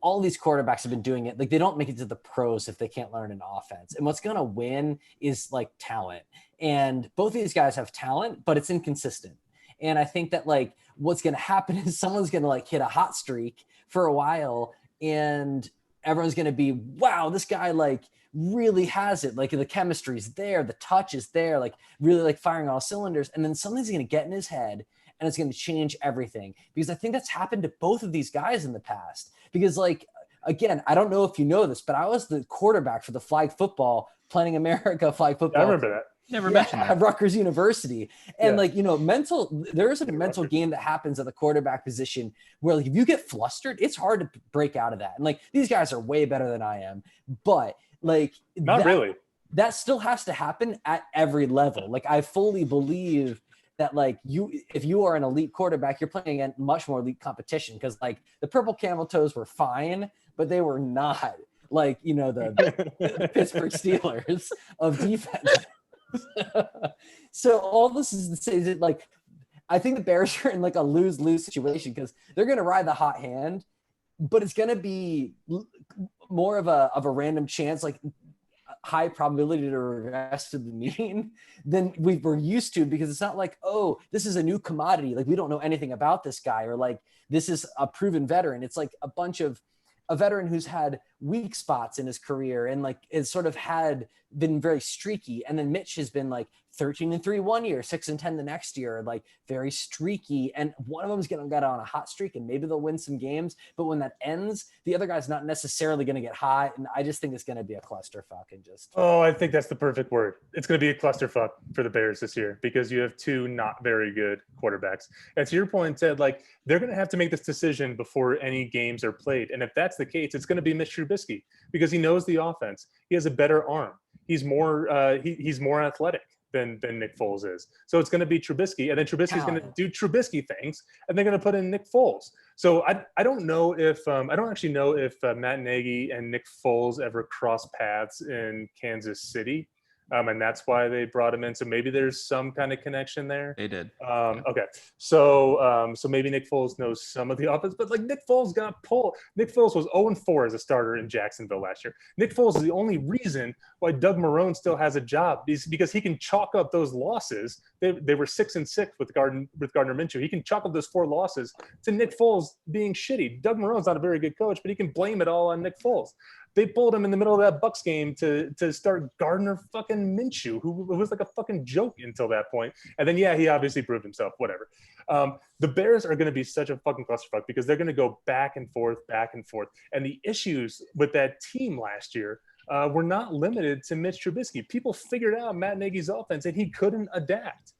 all these quarterbacks have been doing it. Like they don't make it to the pros if they can't learn an offense. And what's going to win is like talent. And both of these guys have talent, but it's inconsistent. And I think that like what's going to happen is someone's going to like hit a hot streak for a while and everyone's going to be, wow, this guy like really has it. Like the chemistry's there, the touch is there, like really like firing all cylinders. And then something's going to get in his head and it's going to change everything. Because I think that's happened to both of these guys in the past. Because like, again, I don't know if you know this, but I was the quarterback for the flag football, Planning America flag football. I remember that. Never mentioned that. At Rutgers University. And like, you know, there is a mental game that happens at the quarterback position where like, if you get flustered, it's hard to break out of that. And like, these guys are way better than I am, but like, not really. That still has to happen at every level. Like, I fully believe that like if you are an elite quarterback, you're playing against much more elite competition. Cause like the purple camel toes were fine, but they were not like, you know, the Pittsburgh Steelers of defense. So all this is to say that like I think the Bears are in like a lose-lose situation because they're going to ride the hot hand, but it's going to be more of a random chance, like high probability to regress to the mean than we were used to, because it's not like, oh, this is a new commodity, like we don't know anything about this guy, or like this is a proven veteran. It's like a veteran who's had weak spots in his career and like is sort of been very streaky. And then Mitch has been like 13-3 one year, 6-10 the next year, like very streaky. And one of them is going to get on a hot streak and maybe they'll win some games. But when that ends, the other guy's not necessarily going to get hot. And I just think it's going to be a clusterfuck and just. Oh, I think that's the perfect word. It's going to be a clusterfuck for the Bears this year because you have two not very good quarterbacks. And to your point, Ted, like they're going to have to make this decision before any games are played. And if that's the case, it's going to be Mitch Trubisky because he knows the offense. He has a better arm. He's more he's more athletic than Nick Foles is. So it's going to be Trubisky, and then Trubisky's going to do Trubisky things, and they're going to put in Nick Foles. So I don't know if I don't actually know if Matt Nagy and Nick Foles ever crossed paths in Kansas City. And that's why they brought him in. So maybe there's some kind of connection there. They did. Okay. So maybe Nick Foles knows some of the offense, but like Nick Foles got pulled. Nick Foles was 0-4 as a starter in Jacksonville last year. Nick Foles is the only reason why Doug Marrone still has a job is because he can chalk up those losses. They were 6-6 with Gardner Minshew. He can chalk up those 4 losses to Nick Foles being shitty. Doug Marrone's not a very good coach, but he can blame it all on Nick Foles. They pulled him in the middle of that Bucs game to start Gardner fucking Minshew, who was like a fucking joke until that point. And then, yeah, he obviously proved himself, whatever. The Bears are going to be such a fucking clusterfuck because they're going to go back and forth. And the issues with that team last year were not limited to Mitch Trubisky. People figured out Matt Nagy's offense and he couldn't adapt.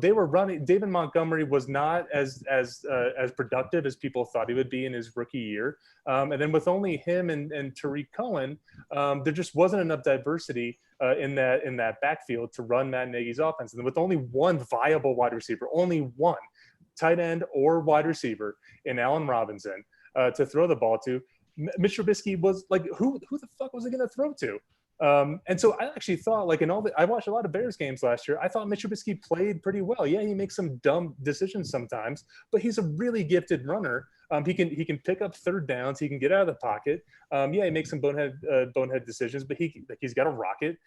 They were running. David Montgomery was not as productive as people thought he would be in his rookie year. And then with only him and Tariq Cohen, there just wasn't enough diversity in that backfield to run Matt Nagy's offense. And with only one viable wide receiver, only one tight end or wide receiver in Allen Robinson to throw the ball to, Mitch Trubisky was like, who the fuck was he going to throw to? And so I actually thought, like, I watched a lot of Bears games last year. I thought Mitch Trubisky played pretty well. Yeah, he makes some dumb decisions sometimes, but he's a really gifted runner. He can pick up third downs. He can get out of the pocket. Yeah, he makes some bonehead decisions, but he's got a rocket.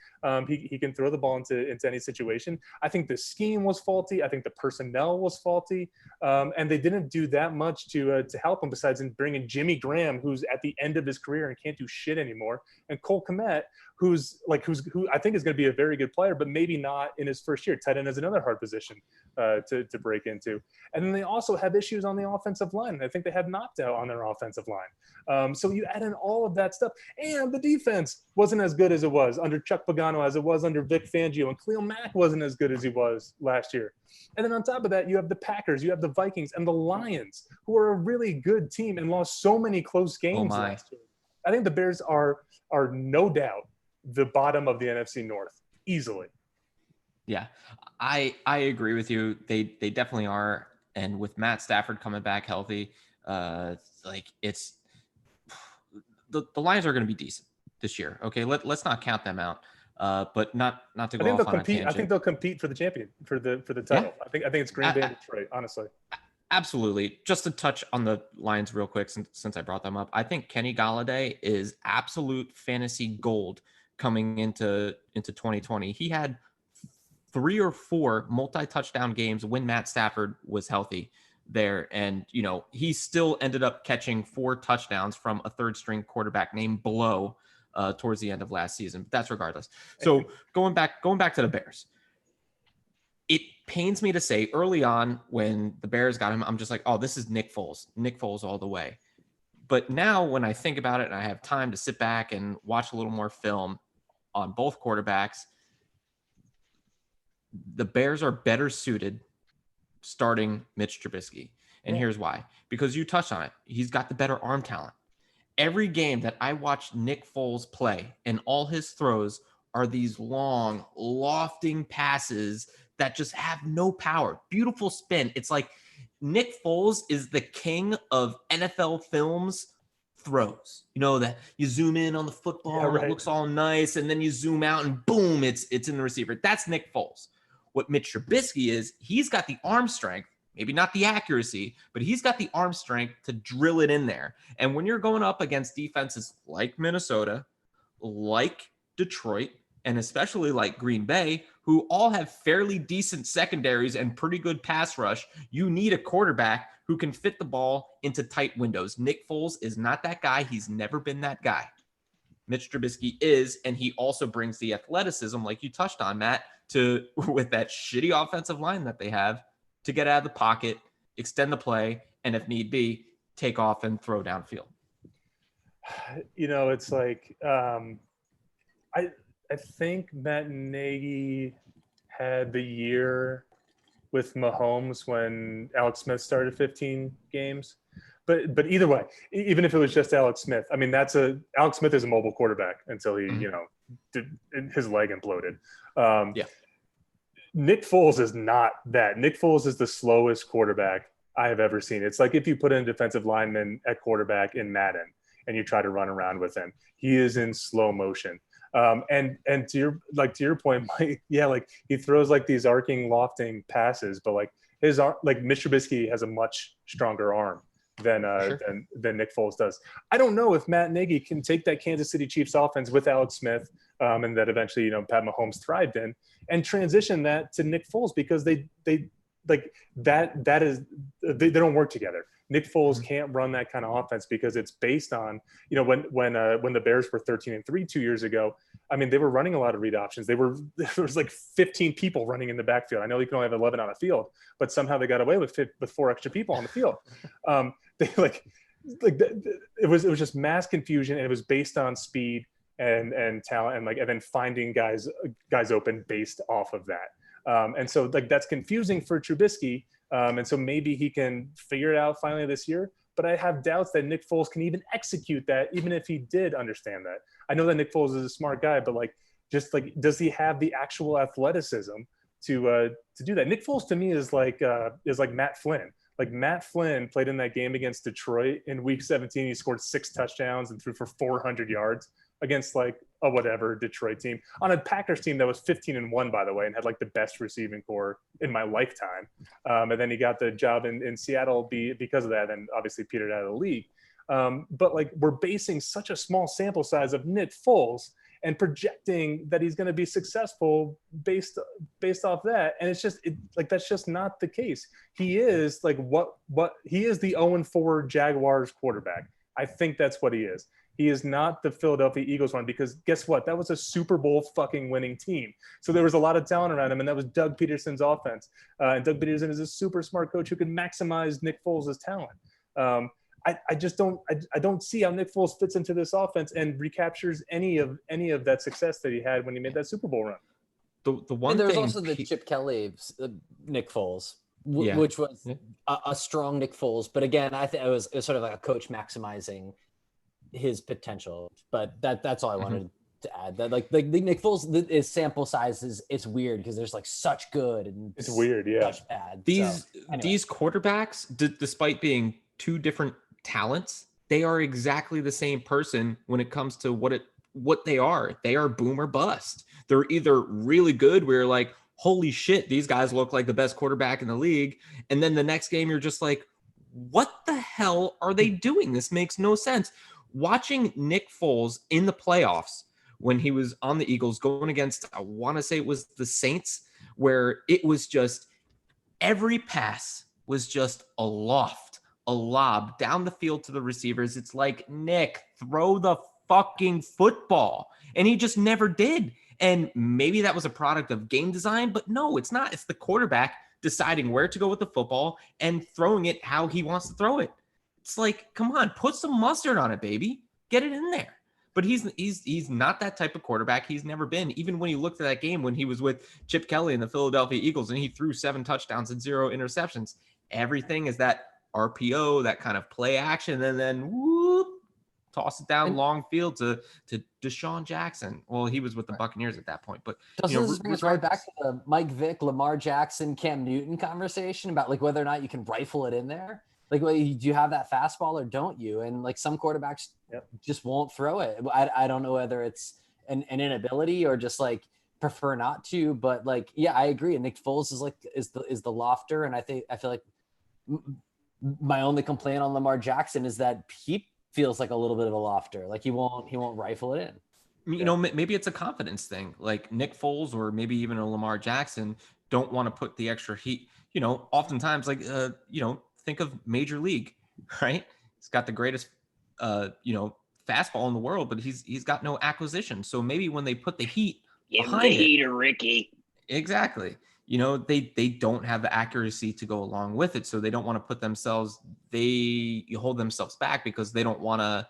He can throw the ball into any situation. I think the scheme was faulty. I think the personnel was faulty, and they didn't do that much to help him besides in bringing Jimmy Graham, who's at the end of his career and can't do shit anymore, and Cole Kmet, who I think is going to be a very good player, but maybe not in his first year. Tight end is another hard position to break into. And then they also have issues on the offensive line. I think they had an opt-out on their offensive line. So you add in all of that stuff, and the defense wasn't as good as it was under Chuck Pagano, as it was under Vic Fangio, and Khalil Mack wasn't as good as he was last year. And then on top of that, you have the Packers, you have the Vikings, and the Lions, who are a really good team and lost so many close games last year. I think the Bears are no doubt the bottom of the NFC North, easily. Yeah, I agree with you. They definitely are. And with Matt Stafford coming back healthy, it's the Lions are going to be decent this year. Okay, let's not count them out. But not to go off on a tangent. I think they'll compete for the champion for the title. Yeah. I think it's Green Bay and Detroit, honestly. Absolutely. Just to touch on the Lions real quick, since I brought them up, I think Kenny Galladay is absolute fantasy gold coming into 2020. He had 3 or 4 multi-touchdown games when Matt Stafford was healthy there. And, he still ended up catching 4 touchdowns from a third-string quarterback named Blow towards the end of last season. But that's regardless. So going back to the Bears, it pains me to say early on when the Bears got him, I'm just like, oh, this is Nick Foles all the way. But now when I think about it and I have time to sit back and watch a little more film on both quarterbacks, the Bears are better suited starting Mitch Trubisky. And here's why. Because you touched on it. He's got the better arm talent. Every game that I watch Nick Foles play and all his throws are these long, lofting passes that just have no power. Beautiful spin. It's like Nick Foles is the king of NFL films throws. That you zoom in on the football and it looks all nice, and then you zoom out and boom, it's in the receiver. That's Nick Foles. What Mitch Trubisky is, he's got the arm strength, maybe not the accuracy, but he's got the arm strength to drill it in there. And when you're going up against defenses like Minnesota, like Detroit, and especially like Green Bay, who all have fairly decent secondaries and pretty good pass rush, you need a quarterback who can fit the ball into tight windows. Nick Foles is not that guy. He's never been that guy. Mitch Trubisky is, and he also brings the athleticism, like you touched on, Matt, with that shitty offensive line that they have, to get out of the pocket, extend the play, and if need be, take off and throw downfield. It's like I think Matt Nagy had the year with Mahomes when Alex Smith started 15 games. But either way, even if it was just Alex Smith, I mean, Alex Smith is a mobile quarterback until he, his leg imploded. Nick Foles is not that. Nick Foles is the slowest quarterback I have ever seen. It's like if you put in a defensive lineman at quarterback in Madden and you try to run around with him, he is in slow motion. And to your point, Mike, he throws like these arcing, lofting passes, but like his arm, like Mitch Trubisky has a much stronger arm than Nick Foles does. I don't know if Matt Nagy can take that Kansas City Chiefs offense with Alex Smith, and that eventually, Pat Mahomes thrived in, and transition that to Nick Foles, because they don't work together. Nick Foles can't run that kind of offense because it's based on, when the Bears were 13-3 2 years ago, I mean, they were running a lot of read options. There was like 15 people running in the backfield. I know you can only have 11 on a field, but somehow they got away with 4 extra people on the field. It was just mass confusion, and it was based on speed and talent, and then finding guys open based off of that. And so that's confusing for Trubisky. And so maybe he can figure it out finally this year, but I have doubts that Nick Foles can even execute that, even if he did understand that. I know that Nick Foles is a smart guy, but does he have the actual athleticism to do that? Nick Foles to me is like Matt Flynn. Like Matt Flynn played in that game against Detroit in week 17. He scored 6 touchdowns and threw for 400 yards against like a whatever Detroit team, on a Packers team that was 15-1, by the way, and had like the best receiving core in my lifetime. And then he got the job in Seattle because of that, and obviously petered out of the league. But like, we're basing such a small sample size of Nick Foles and projecting that he's going to be successful based off that. And it's just that's just not the case. He is like he is the 0-4 Jaguars quarterback. I think that's what he is. He is not the Philadelphia Eagles one, because guess what? That was a Super Bowl fucking winning team. So there was a lot of talent around him, and that was Doug Peterson's offense. And Doug Peterson is a super smart coach who can maximize Nick Foles' talent. I just don't I don't see how Nick Foles fits into this offense and recaptures any of that success that he had when he made that Super Bowl run. The one And there was thing also the Chip Kelly, Nick Foles, Yeah. which was Yeah. a strong Nick Foles. But again, I think it was sort of like a coach maximizing his potential. But that's all I wanted to add. That like the Nick Foles, his sample size is weird because there's like such good and It's weird, yeah. such bad. These So, anyway. these quarterbacks, despite being two different talents, they are exactly the same person when it comes to what they are. They are boom or bust. They're either really good where you're like, holy shit, these guys look like the best quarterback in the league. And then the next game, you're just like, what the hell are they doing? This makes no sense. Watching Nick Foles in the playoffs when he was on the Eagles going against, I want to say it was the Saints, where it was just every pass was just a lob down the field to the receivers. It's like, Nick, throw the fucking football. And he just never did. And maybe that was a product of game design, but no, it's not. It's the quarterback deciding where to go with the football and throwing it how he wants to throw it. It's like, come on, put some mustard on it, baby. Get it in there. But he's not that type of quarterback. He's never been. Even when you looked at that game when he was with Chip Kelly and the Philadelphia Eagles and he threw 7 touchdowns and 0 interceptions, everything is that RPO, that kind of play action, and then whoop, toss it down long field to Deshaun Jackson. Well, he was with the Buccaneers at that point, but doesn't this bring us right back to the Mike Vick, Lamar Jackson, Cam Newton conversation about like whether or not you can rifle it in there? Like, do you have that fastball or don't you? And like some quarterbacks just won't throw it. I don't know whether it's an inability or just like prefer not to. But like, yeah, I agree. And Nick Foles is the lofter, and I feel like my only complaint on Lamar Jackson is that he feels like a little bit of a lofter. Like he won't rifle it in. You know, maybe it's a confidence thing. Like Nick Foles or maybe even a Lamar Jackson don't want to put the extra heat. You know, oftentimes like think of Major League, right? He's got the greatest fastball in the world, but he's got no acquisition. So maybe when they put the heat behind the heater, Ricky. Exactly. You know, they don't have the accuracy to go along with it. So they don't want to put themselves, they hold themselves back because they don't want to,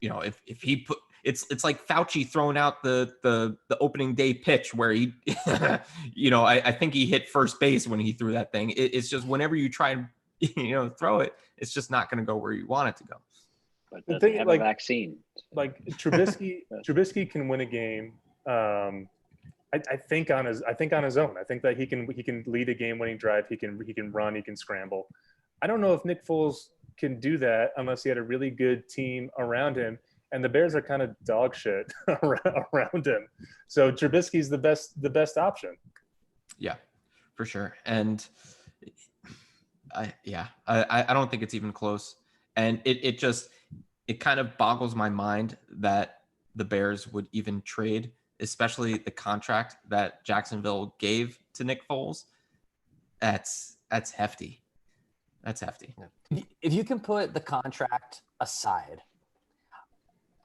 if he put, it's like Fauci throwing out the opening day pitch where he, I think he hit first base when he threw that thing. It's just whenever you try and, throw it, it's just not going to go where you want it to go. But the thing, have a vaccine. Like Trubisky can win a game. I think on his own. I think that he can lead a game-winning drive. He can run. He can scramble. I don't know if Nick Foles can do that unless he had a really good team around him. And the Bears are kind of dog shit around him. So Trubisky's the best option. Yeah, for sure. And I don't think it's even close. And it kind of boggles my mind that the Bears would even trade, especially the contract that Jacksonville gave to Nick Foles. That's hefty. That's hefty. If you can put the contract aside,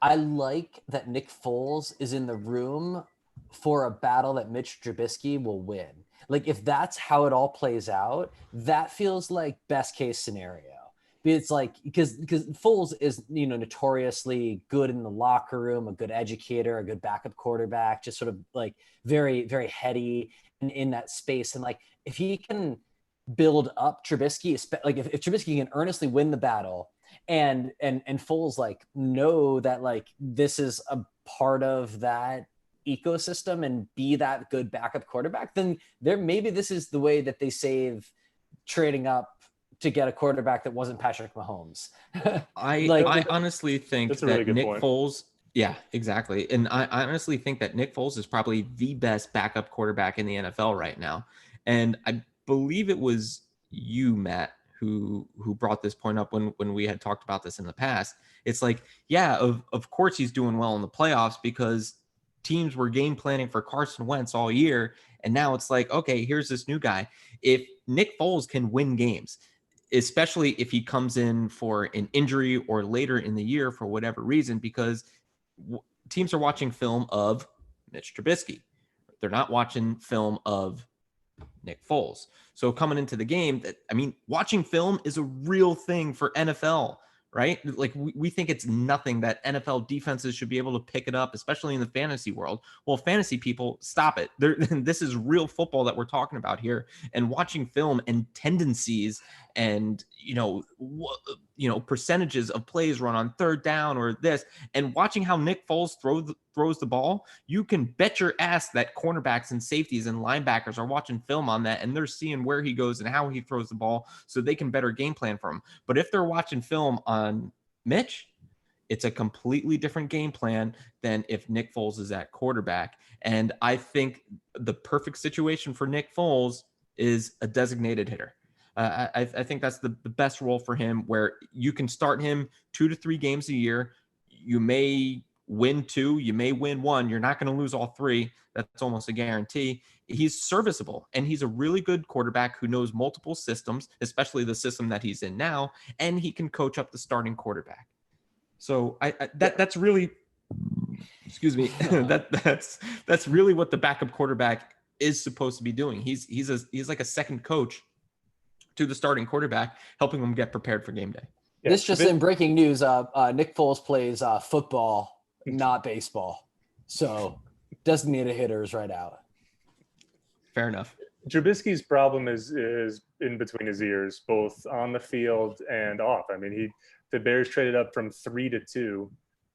I like that Nick Foles is in the room for a battle that Mitch Trubisky will win. Like if that's how it all plays out, that feels like best case scenario. It's like because Foles is notoriously good in the locker room, a good educator, a good backup quarterback, just sort of like very, very heady in that space. And like if he can build up Trubisky, like if Trubisky can earnestly win the battle and Foles like know that like this is a part of that ecosystem and be that good backup quarterback, then maybe this is the way that they save trading up to get a quarterback that wasn't Patrick Mahomes. I honestly think that really Nick point. Foles, yeah, exactly. And I honestly think that Nick Foles is probably the best backup quarterback in the NFL right now. And I believe it was you, Matt, who brought this point up when we had talked about this in the past. It's like, yeah, of course he's doing well in the playoffs because teams were game planning for Carson Wentz all year. And now it's like, okay, here's this new guy. If Nick Foles can win games, especially if he comes in for an injury or later in the year for whatever reason, because teams are watching film of Mitch Trubisky. They're not watching film of Nick Foles. So coming into the game, watching film is a real thing for NFL right? Like we think it's nothing that NFL defenses should be able to pick it up, especially in the fantasy world. Well, fantasy people, stop it. This is real football that we're talking about here, and watching film and tendencies and, percentages of plays run on third down or this, and watching how Nick Foles throws the ball, you can bet your ass that cornerbacks and safeties and linebackers are watching film on that, and they're seeing where he goes and how he throws the ball so they can better game plan for him. But if they're watching film on Mitch, it's a completely different game plan than if Nick Foles is at quarterback. And I think the perfect situation for Nick Foles is a designated hitter. I think that's the best role for him, where you can start him 2 to 3 games a year. You may win 2, you may win 1. You're not going to lose all 3. That's almost a guarantee. He's serviceable, and he's a really good quarterback who knows multiple systems, especially the system that he's in now, and he can coach up the starting quarterback. So that's really, excuse me, that's really what the backup quarterback is supposed to be doing. He's like a second coach to the starting quarterback, helping them get prepared for game day. Yeah. This just in breaking news, Nick Foles plays football, not baseball. So designated hitters right out. Fair enough. Trubisky's problem is in between his ears, both on the field and off. I mean, the Bears traded up from 3-2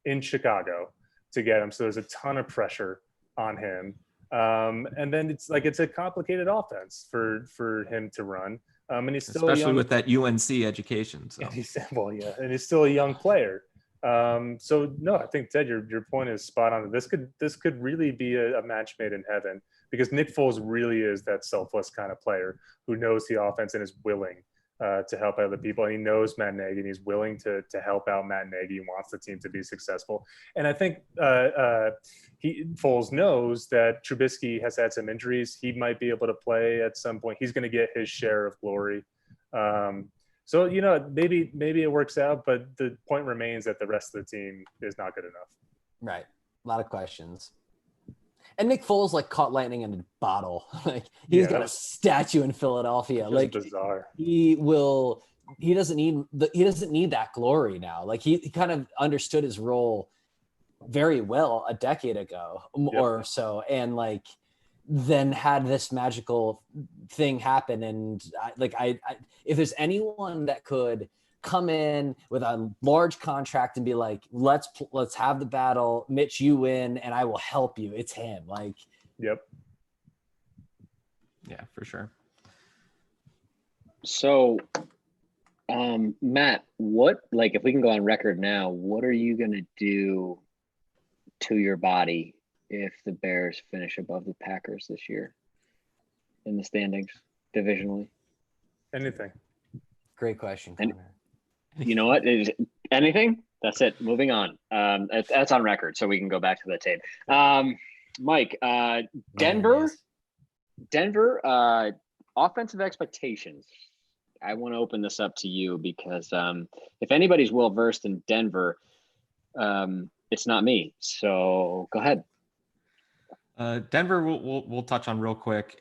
in Chicago to get him. So there's a ton of pressure on him. And then it's a complicated offense for him to run. And he's still especially with that UNC education. So. And he's still a young player. So no, I think Ted, your point is spot on. This could really be a match made in heaven, because Nick Foles really is that selfless kind of player who knows the offense and is willing to help other people. And he knows Matt Nagy, and he's willing to help out Matt Nagy. He wants the team to be successful. And I think Foles knows that Trubisky has had some injuries. He might be able to play at some point. He's going to get his share of glory. So, maybe it works out, but the point remains that the rest of the team is not good enough. Right. A lot of questions. And Nick Foles caught lightning in a bottle. He's got a statue in Philadelphia. Bizarre. He doesn't need that glory now. He kind of understood his role very well a decade ago or so, and then had this magical thing happen. And if there's anyone that could come in with a large contract and be like, let's have the battle, Mitch, you win, and I will help you, it's him. Yep. Yeah, for sure. So, Matt, what, if we can go on record now, what are you going to do to your body if the Bears finish above the Packers this year in the standings divisionally? Anything. Great question, Connor. You know what? Anything? That's it. Moving on. That's on record, so we can go back to the tape. Mike, Denver, offensive expectations. I want to open this up to you because if anybody's well-versed in Denver, it's not me. So go ahead. Denver, we'll touch on real quick.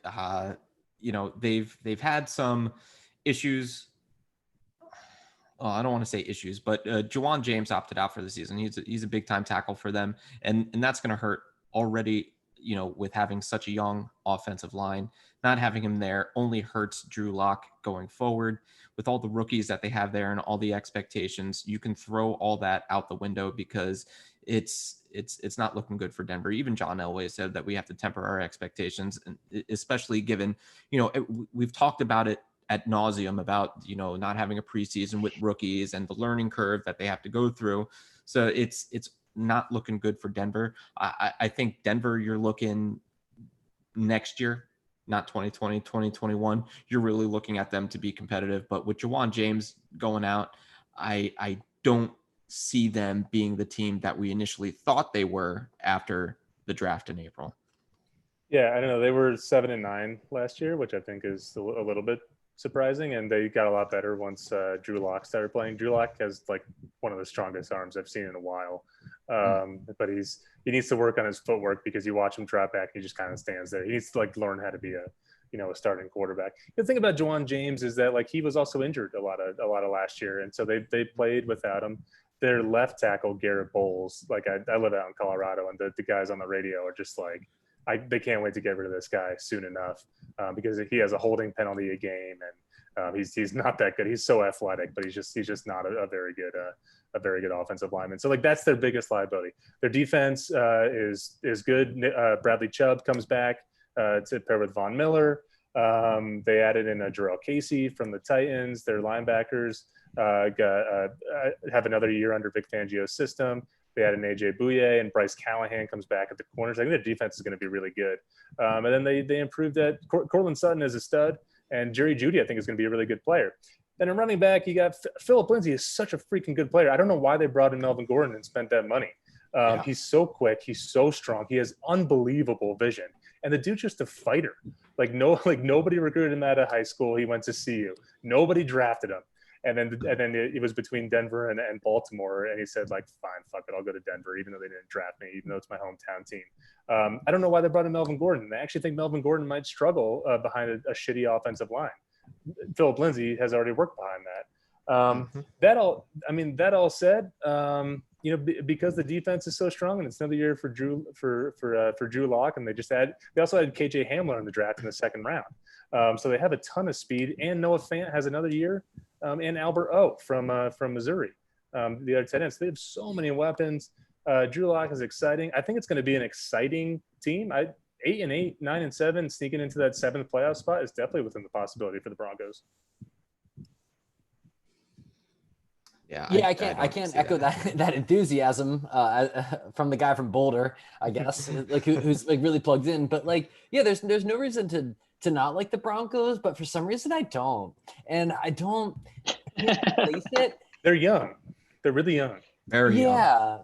They've had some issues. I don't want to say issues, but Juwan James opted out for the season. He's a big time tackle for them, and that's going to hurt already. With having such a young offensive line, not having him there only hurts Drew Lock going forward. With all the rookies that they have there and all the expectations, you can throw all that out the window because it's not looking good for Denver. Even John Elway said that we have to temper our expectations, and especially given, we've talked about it ad nauseum about, not having a preseason with rookies and the learning curve that they have to go through. So it's not looking good for Denver. I think Denver, you're looking next year, not 2020, 2021. You're really looking at them to be competitive. But with Juwan James going out, I don't see them being the team that we initially thought they were after the draft in April. Yeah, I don't know. They were 7-9 last year, which I think is a little bit surprising, and they got a lot better once Drew Lock started playing. Drew Lock has one of the strongest arms I've seen in a while, but he needs to work on his footwork because you watch him drop back, he just kind of stands there. He needs to learn how to be a starting quarterback. The thing about Juwan James is that like he was also injured a lot of last year, and so they played without him. Their left tackle Garrett Bowles, like I live out in Colorado, and the guys on the radio are just like, they can't wait to get rid of this guy soon enough because he has a holding penalty a game, and he's not that good. He's so athletic, but he's just not a very good offensive lineman. So like that's their biggest liability. Their defense is good. Bradley Chubb comes back to pair with Von Miller. They added in a Jarrell Casey from the Titans. Their linebackers have another year under Vic Fangio's system. They added an AJ Bouye, and Bryce Callahan comes back at the corners. I think the defense is going to be really good. And then they improved that. Cortland Sutton is a stud, and Jerry Jeudy I think is going to be a really good player. Then in running back, you got Phillip Lindsay is such a freaking good player. I don't know why they brought in Melvin Gordon and spent that money. He's so quick. He's so strong. He has unbelievable vision. And the dude's just a fighter. Like nobody recruited him out of high school. He went to CU. Nobody drafted him. And then it was between Denver and Baltimore. And he said, like, fine, fuck it. I'll go to Denver, even though they didn't draft me, even though it's my hometown team. I don't know why they brought in Melvin Gordon. I actually think Melvin Gordon might struggle behind a shitty offensive line. Phillip Lindsay has already worked behind that. That all said, because the defense is so strong, and it's another year for Drew Lock, and they also had KJ Hamler in the draft in the second round. So they have a ton of speed, and Noah Fant has another year, and Albert O from Missouri, the other tight ends. They have so many weapons. Drew Lock is exciting. I think it's going to be an exciting team. 8-8, 9-7, sneaking into that 7th playoff spot is definitely within the possibility for the Broncos. Yeah, I can't echo that enthusiasm from the guy from Boulder, I guess, like who's like really plugged in. But like, yeah, there's no reason to not like the Broncos, but for some reason I don't, and I can't place it. They're young. They're really young. Very young. Yeah.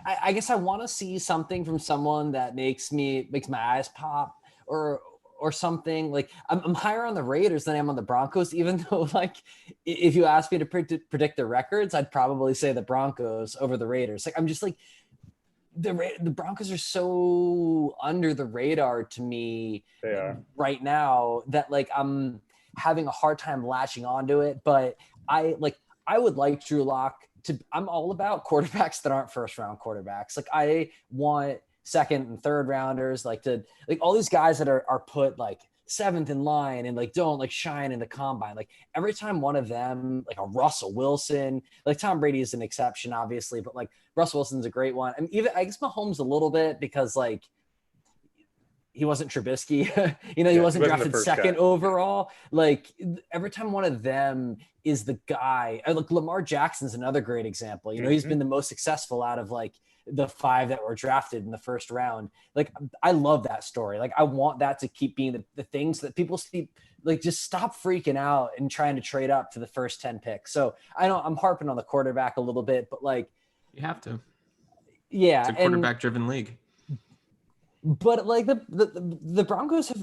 I guess I want to see something from someone that makes my eyes pop or something. Like I'm higher on the Raiders than I am on the Broncos, even though like if you ask me to predict the records, I'd probably say the Broncos over the Raiders. Like I'm just like the Broncos are so under the radar to me right now that like I'm having a hard time latching onto it. But I would like Drew Lock. I'm all about quarterbacks that aren't first round quarterbacks. Like I want second and third rounders, like all these guys that are put like 7th in line and like don't like shine in the combine. Like every time one of them, like a Russell Wilson, like Tom Brady is an exception, obviously, but like Russell Wilson's a great one. And even I guess Mahomes a little bit because like he wasn't Trubisky, he wasn't drafted second overall. Like every time one of them is the guy, like Lamar Jackson's another great example. He's been the most successful out of like the 5 that were drafted in the first round. Like I love that story. Like I want that to keep being the things that people see. Like just stop freaking out and trying to trade up to the first 10 picks. So I know I'm harping on the quarterback a little bit, but like you have to. Yeah, it's a quarterback-driven league. But like the Broncos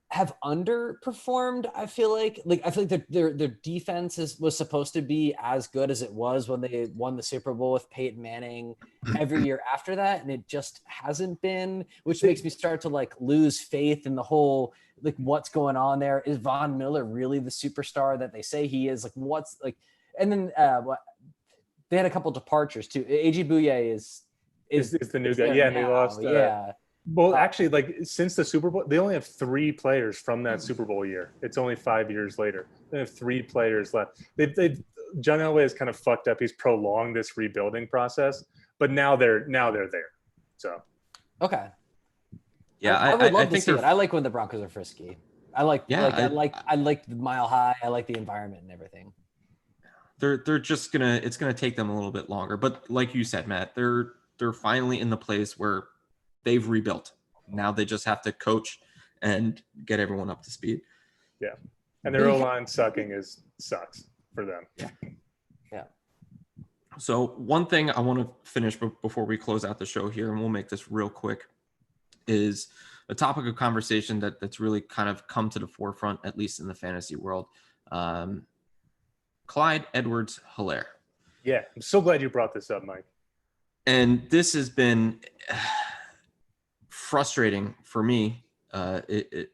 have underperformed. I feel like their defense was supposed to be as good as it was when they won the Super Bowl with Peyton Manning every year after that, and it just hasn't been, which makes me start to like lose faith in the whole like what's going on there. Is Von Miller really the superstar that they say he is? Like what's like, and then they had a couple departures too. AJ Bouye is the new guy. Yeah, and they lost. Well, actually, like since the Super Bowl, they only have 3 players from that Super Bowl year. It's only 5 years later. They have 3 players left. John Elway has kind of fucked up. He's prolonged this rebuilding process, but now they're there. So, okay. Yeah, I would love to see it. I like when the Broncos are frisky. I like the mile high. I like the environment and everything. They're just it's gonna take them a little bit longer, but like you said, Matt, they're finally in the place where they've rebuilt. Now they just have to coach and get everyone up to speed. Yeah. And their O-line sucks for them. Yeah. So one thing I want to finish before we close out the show here, and we'll make this real quick, is a topic of conversation that's really kind of come to the forefront, at least in the fantasy world. Clyde Edwards-Hilaire. Yeah. I'm so glad you brought this up, Mike. And this has been frustrating for me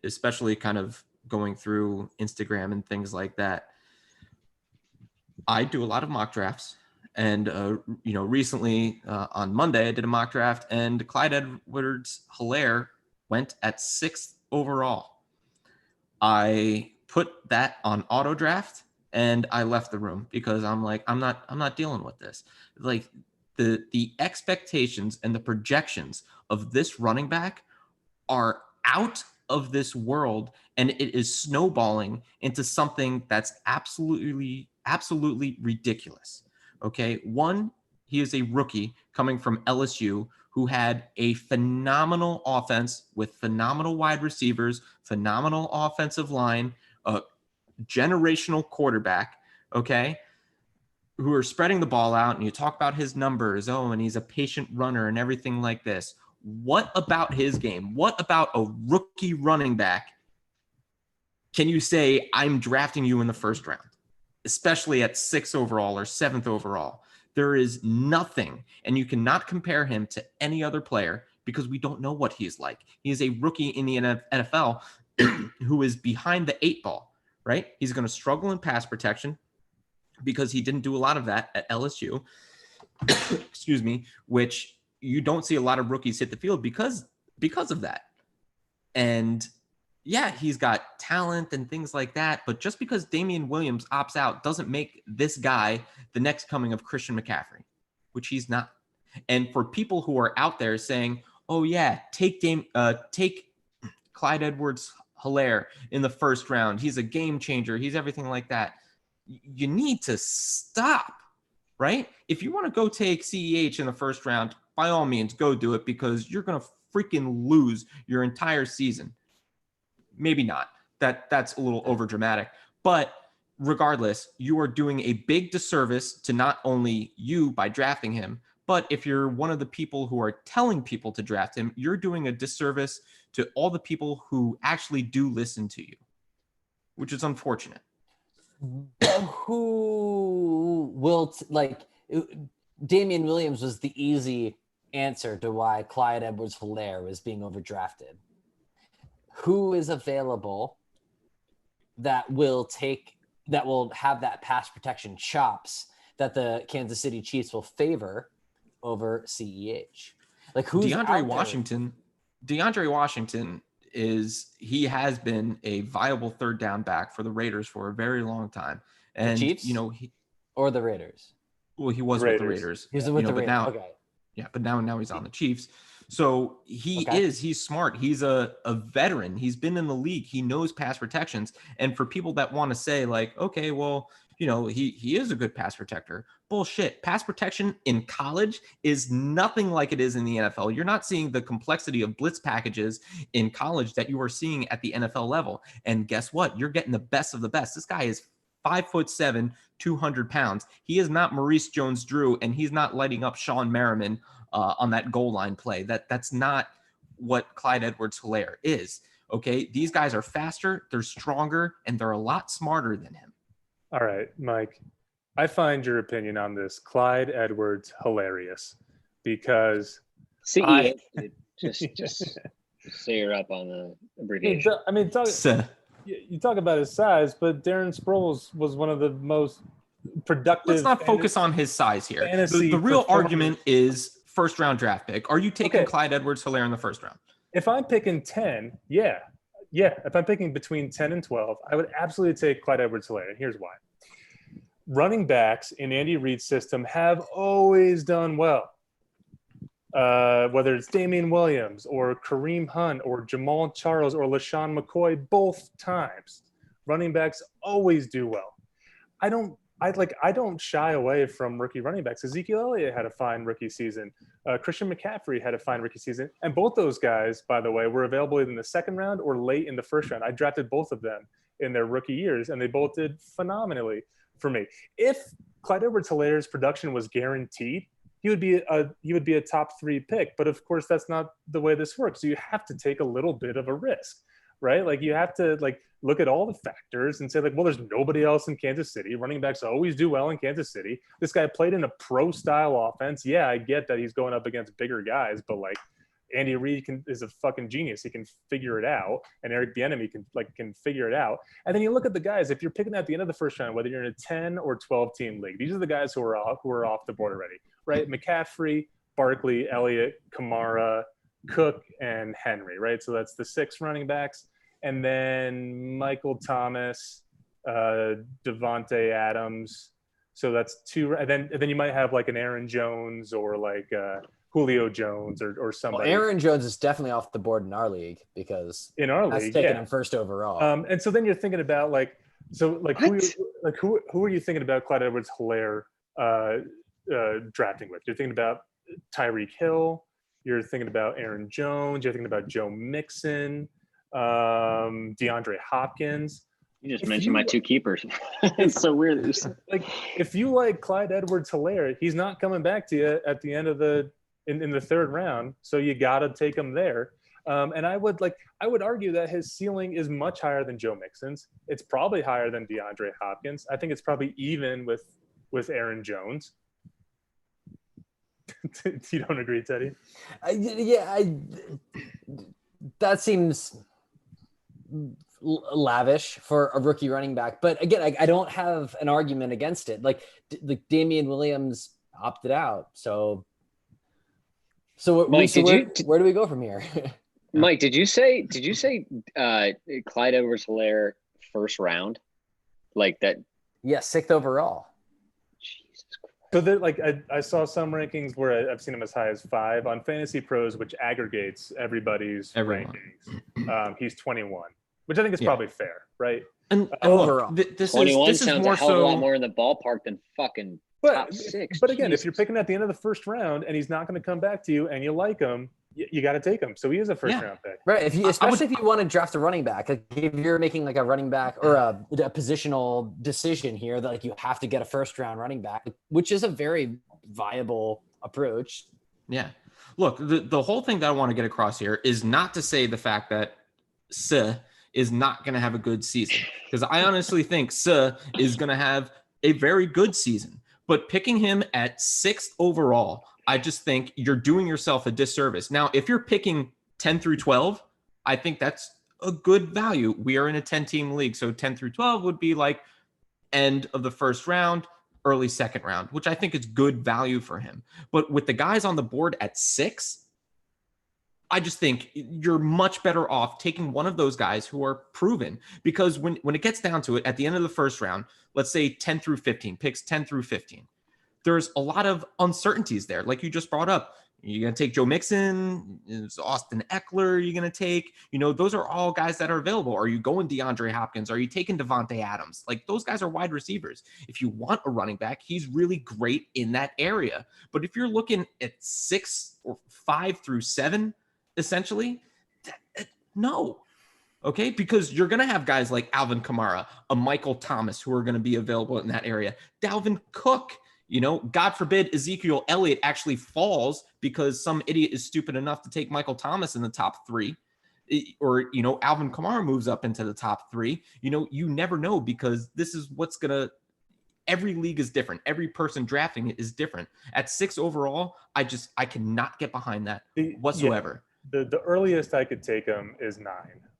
especially kind of going through Instagram and things like that. I do a lot of mock drafts. And, recently on Monday, I did a mock draft, and Clyde Edwards-Hilaire went at 6th overall. I put that on auto draft, and I left the room because I'm like, I'm not dealing with this. Like the expectations and the projections of this running back are out of this world, and it is snowballing into something that's absolutely ridiculous. Okay. One, he is a rookie coming from LSU who had a phenomenal offense with phenomenal wide receivers, phenomenal offensive line, a generational quarterback. Okay. Who are spreading the ball out, and you talk about his numbers. Oh, and he's a patient runner and everything like this. What about his game? What about a rookie running back? Can you say, I'm drafting you in the first round, especially at 6th overall or 7th overall? There is nothing, and you cannot compare him to any other player because we don't know what he's like. He is a rookie in the NFL who is behind the 8 ball, right? He's going to struggle in pass protection because he didn't do a lot of that at LSU, excuse me, which you don't see a lot of rookies hit the field because of that. And yeah, he's got talent and things like that, but just because Damian Williams opts out doesn't make this guy the next coming of Christian McCaffrey, which he's not. And for people who are out there saying, oh yeah, take Clyde Edwards-Hilaire in the first round. He's a game changer. He's everything like that. You need to stop, right? If you want to go take CEH in the first round, by all means, go do it because you're going to freaking lose your entire season. Maybe not. That's a little over dramatic, but regardless, you are doing a big disservice to not only you by drafting him, but if you're one of the people who are telling people to draft him, you're doing a disservice to all the people who actually do listen to you, which is unfortunate. Who will Damian Williams was the easy answer to why Clyde Edwards-Hilaire was being overdrafted. Who is available that will have that pass protection chops that the Kansas City Chiefs will favor over CEH? Like who's DeAndre Washington? DeAndre Washington he has been a viable 3rd down back for the Raiders for a very long time. And the Chiefs? Or the Raiders? Well, he was with the Raiders. He was with the Raiders. Now, okay. Yeah, but now he's on the Chiefs. So he's smart. He's a veteran. He's been in the league. He knows pass protections. And for people that want to say like, okay, well, he is a good pass protector. Bullshit. Pass protection in college is nothing like it is in the NFL. You're not seeing the complexity of blitz packages in college that you are seeing at the NFL level. And guess what? You're getting the best of the best. This guy is 5'7", 200 pounds. He is not Maurice Jones-Drew, and he's not lighting up Sean Merriman on that goal line play. That's not what Clyde Edwards-Hilaire is. Okay, these guys are faster, they're stronger, and they're a lot smarter than him. All right, Mike, I find your opinion on this Clyde Edwards hilarious because CEH, just say you're up on the abbreviation. I mean, you talk about his size, but Darren Sproles was one of the most productive. Let's not focus on his size here. The real argument is first round draft pick. Are you taking Clyde Edwards-Hilaire in the first round? If I'm picking 10, yeah. If I'm picking between 10 and 12, I would absolutely take Clyde Edwards-Hilaire. And here's why. Running backs in Andy Reid's system have always done well. Whether it's Damian Williams or Kareem Hunt or Jamal Charles or LaShawn McCoy, both times, running backs always do well. I don't shy away from rookie running backs. Ezekiel Elliott had a fine rookie season. Christian McCaffrey had a fine rookie season. And both those guys, by the way, were available either in the second round or late in the first round. I drafted both of them in their rookie years, and they both did phenomenally for me. If Clyde Edwards-Hilaire's production was guaranteed, he would be a top 3 pick. But of course, that's not the way this works. So you have to take a little bit of a risk, right? Like you have to look at all the factors and say well, there's nobody else in Kansas City. Running backs always do well in Kansas City. This guy played in a pro style offense. Yeah, I get that he's going up against bigger guys, but Andy Reid is a fucking genius. He can figure it out, and Eric Bieniemy can figure it out. And then you look at the guys. If you're picking at the end of the first round, whether you're in a 10 or 12 team league, these are the guys who are off the board already, right? McCaffrey, Barkley, Elliott, Kamara, Cook, and Henry, right? So that's the 6 running backs, and then Michael Thomas, Devontae Adams. So that's 2, and then you might have like an Aaron Jones or like Julio Jones or somebody. Well, Aaron Jones is definitely off the board in our league because that's taking him first overall. And so then you're thinking about who are you thinking about Clyde Edwards-Hilaire drafting with? You're thinking about Tyreek Hill. You're thinking about Aaron Jones. You're thinking about Joe Mixon, DeAndre Hopkins. You just mentioned my 2 keepers. It's so weird. Like, if you like Clyde Edwards-Hilaire, he's not coming back to you at the end of in the 3rd round. So you got to take him there. And I would argue that his ceiling is much higher than Joe Mixon's. It's probably higher than DeAndre Hopkins. I think it's probably even with Aaron Jones. You don't agree, Teddy? That seems lavish for a rookie running back, but again, I don't have an argument against it. Like Damian Williams opted out, so Mike, where do we go from here? Mike, did you say Clyde Edwards-Hilaire first round, like that? Yeah, 6th overall. Jesus Christ. So I saw some rankings where I've seen him as high as 5 on Fantasy Pros, which aggregates everybody's rankings. He's 21, which I think is probably fair, right? And overall, this 21 is sounds more a hell of a so lot more in the ballpark than fucking top 6. But again, if you're picking at the end of the first round and he's not going to come back to you and you like him, you got to take him. So he is a first round pick, right? Especially if you want to draft a running back, like if you're making like a running back or a positional decision here, that like you have to get a first round running back, which is a very viable approach. Yeah. Look, the whole thing that I want to get across here is not to say the fact that is not going to have a good season, because I honestly think is going to have a very good season. But picking him at 6th overall, I just think you're doing yourself a disservice. Now, if you're picking 10 through 12, I think that's a good value. We are in a 10-team league, so 10 through 12 would be like end of the first round, early second round, which I think is good value for him. But with the guys on the board at 6, I just think you're much better off taking one of those guys who are proven, because when it gets down to it, at the end of the first round, let's say 10 through 15, picks 10 through 15, there's a lot of uncertainties there. Like you just brought up, you're going to take Joe Mixon, is Austin Eckler you're going to take, those are all guys that are available. Are you going DeAndre Hopkins? Are you taking Devontae Adams? Like those guys are wide receivers. If you want a running back, he's really great in that area. But if you're looking at 6 or 5 through 7, essentially, no. Okay, because you're going to have guys like Alvin Kamara, a Michael Thomas, who are going to be available in that area. Dalvin Cook, God forbid Ezekiel Elliott actually falls because some idiot is stupid enough to take Michael Thomas in the top 3, or, Alvin Kamara moves up into the top 3. You never know, because this is what's going to, every league is different. Every person drafting it is different. At 6 overall, I cannot get behind that whatsoever. Yeah. The earliest I could take him is 9,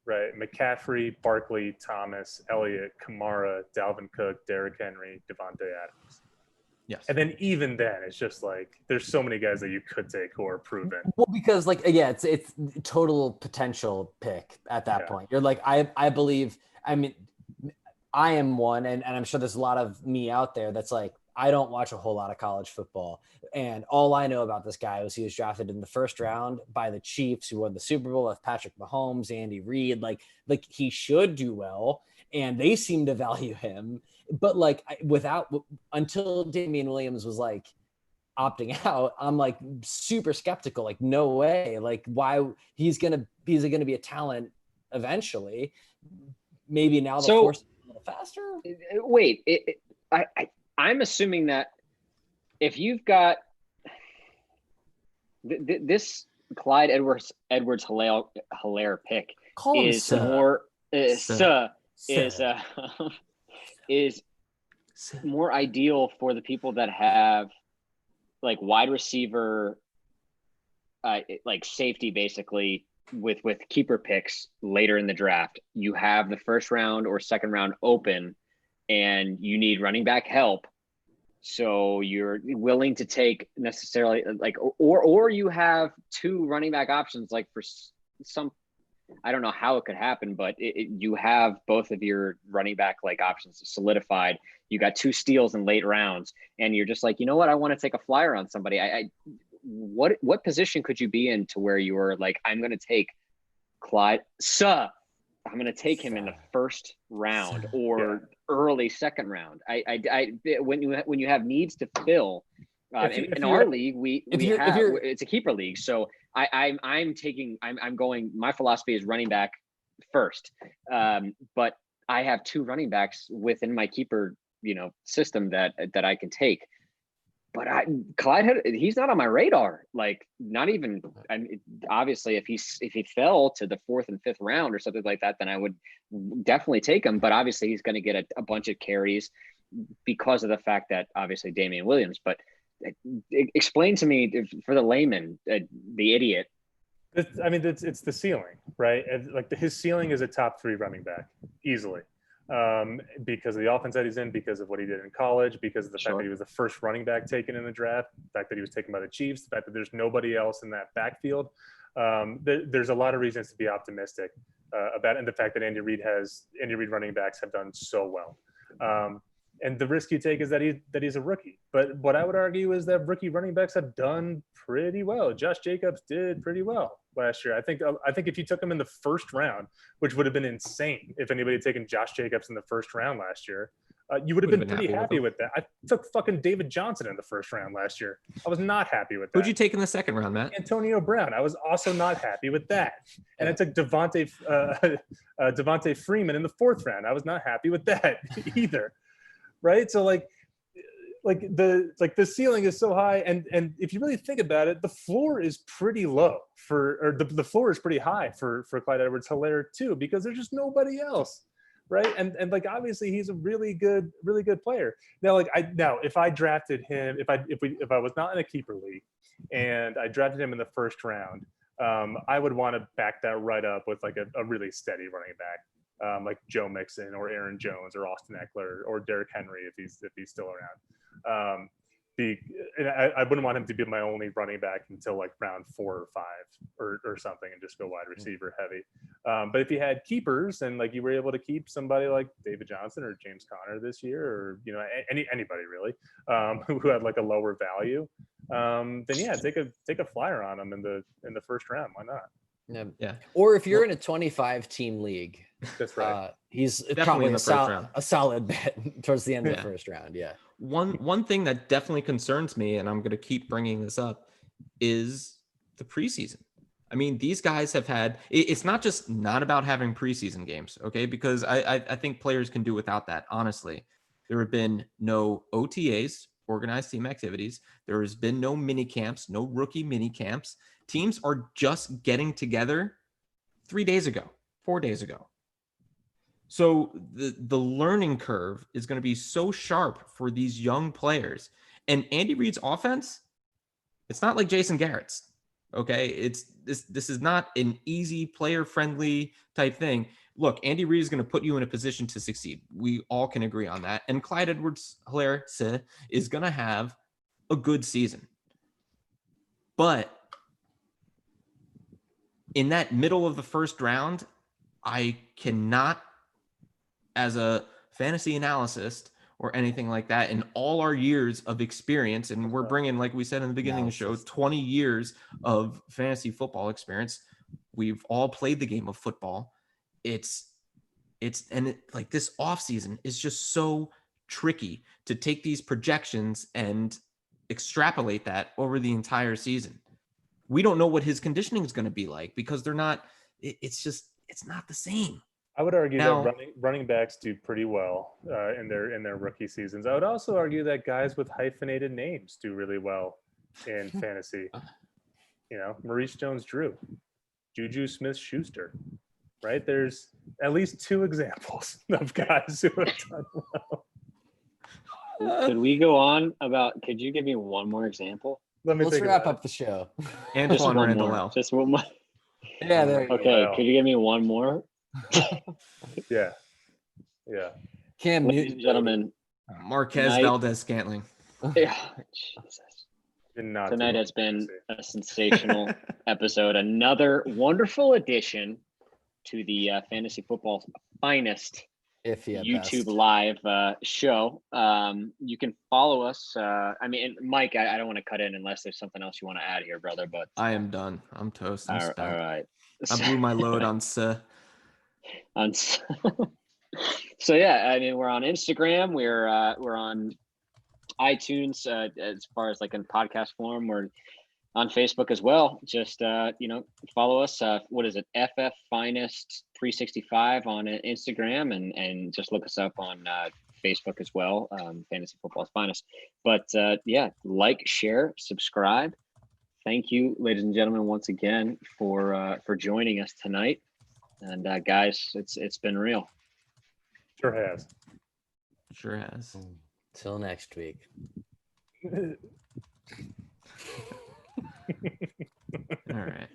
right? McCaffrey, Barkley, Thomas, Elliott, Kamara, Dalvin Cook, Derrick Henry, Devontae Adams. Yes. And then even then, it's just like there's so many guys that you could take who are proven. Well, because it's total potential pick at that point. You're like, I believe, I mean, I am one, and I'm sure there's a lot of me out there that's like, I don't watch a whole lot of college football. And all I know about this guy was he was drafted in the first round by the Chiefs, who won the Super Bowl with Patrick Mahomes, Andy Reid. Like he should do well, and they seem to value him. But until Damian Williams was like opting out, I'm like super skeptical. Like, no way. Like, why he's gonna be a talent eventually. Maybe now they'll force it a little faster. Wait, I'm assuming that if you've got this Clyde Edwards-Hilaire pick is more ideal for the people that have like wide receiver like safety basically with keeper picks later in the draft. You have the first round or second round open, and you need running back help. So you're willing to take necessarily like, or you have 2 running back options, like for some, I don't know how it could happen, but you have both of your running back like options solidified. You got 2 steals in late rounds, and you're just like, you know what? I want to take a flyer on somebody. What position could you be in to where you were like, I'm going to take Clyde? I'm going to take him in the first round or early second round. When you have needs to fill, in our league, it's a keeper league. So I'm going, my philosophy is running back first. But I have 2 running backs within my keeper, system that I can take. But Clyde, he's not on my radar. Like, not even. Obviously, if he fell to the 4th and 5th round or something like that, then I would definitely take him. But obviously, he's going to get a bunch of carries because of the fact that obviously Damian Williams. But explain to me, for the layman, the idiot. It's the ceiling, right? Like his ceiling is a top 3 running back easily. Because of the offense that he's in, because of what he did in college, because of the fact that he was the first running back taken in the draft, the fact that he was taken by the Chiefs, the fact that there's nobody else in that backfield. There's a lot of reasons to be optimistic about it, and the fact that Andy Reid running backs have done so well. And the risk you take is that he's a rookie. But what I would argue is that rookie running backs have done pretty well. Josh Jacobs did pretty well last year. I think if you took him in the first round, which would have been insane if anybody had taken Josh Jacobs in the first round last year, you would have been pretty happy with that. I took fucking David Johnson in the first round last year. I was not happy with that. Who'd you take in the second round, Matt? Antonio Brown. I was also not happy with that. And I took Devontae Freeman in the 4th round. I was not happy with that either. Right. So like the ceiling is so high. And if you really think about it, the floor is pretty low the floor is pretty high for Clyde Edwards-Hilaire too, because there's just nobody else. Right. And like, obviously he's a really good player. Now, if I drafted him, if I was not in a keeper league and I drafted him in the first round, I would want to back that right up with like a really steady running back. Like Joe Mixon or Aaron Jones or Austin Eckler or Derrick Henry if he's still around. I wouldn't want him to be my only running back until like round 4 or 5 or something, and just go wide receiver heavy. But if you had keepers and like you were able to keep somebody like David Johnson or James Conner this year, or anybody really who had like a lower value, then yeah, take a flyer on him in the first round. Why not? Yeah. Or if you're in a 25-team league, that's right. He's definitely probably in the first round. A solid bet towards the end of the first round. Yeah. One thing that definitely concerns me, and I'm going to keep bringing this up, is the preseason. I mean, these guys have had. It's not just not about having preseason games, okay? Because I think players can do without that. Honestly, there have been no OTAs, organized team activities. There has been no mini camps, no rookie mini camps. Teams are just getting together 3 days ago, 4 days ago. So the learning curve is going to be so sharp for these young players. And Andy Reid's offense, it's not like Jason Garrett's, okay? This is not an easy player-friendly type thing. Look, Andy Reid is going to put you in a position to succeed. We all can agree on that. And Clyde Edwards-Hilaire is going to have a good season. But in that middle of the first round, I cannot, as a fantasy analyst or anything like that, in all our years of experience, and we're bringing, like we said in the beginning of the show, 20 years of fantasy football experience. We've all played the game of football. This offseason is just so tricky to take these projections and extrapolate that over the entire season. We don't know what his conditioning is going to be like because it's not the same. I would argue that running backs do pretty well in their rookie seasons. I would also argue that guys with hyphenated names do really well in fantasy. Maurice Jones-Drew, Juju Smith-Schuster, right? There's at least 2 examples of guys who have done well. Could we go on about? Could you give me one more example? Let me Let's think wrap about up the show. Just Antoine one Randall more. L. Just one more. Yeah, there you go. Okay, Wow. could you give me one more? Yeah. Yeah. Cam Ladies Newton, and gentlemen, Marquez Tonight- Valdez Scantling. yeah, Jesus. Did not do Tonight well. has been a sensational episode. Another wonderful addition to the Fantasy Football's finest if you YouTube live show. You can follow us. Mike, I don't want to cut in unless there's something else you want to add here, brother. But I am done. I'm toast. I'm all spent. right. I blew my load on So yeah, I mean, we're on Instagram. We're on iTunes as far as like in podcast form. We're on Facebook as well. Just follow us. What is it? FF Finest 365 on Instagram, and just look us up on Facebook as well. Fantasy Football's Finest. But like, share, subscribe. Thank you, ladies and gentlemen, once again for joining us tonight. And guys, it's been real. Sure has. Sure has. Till next week. All right.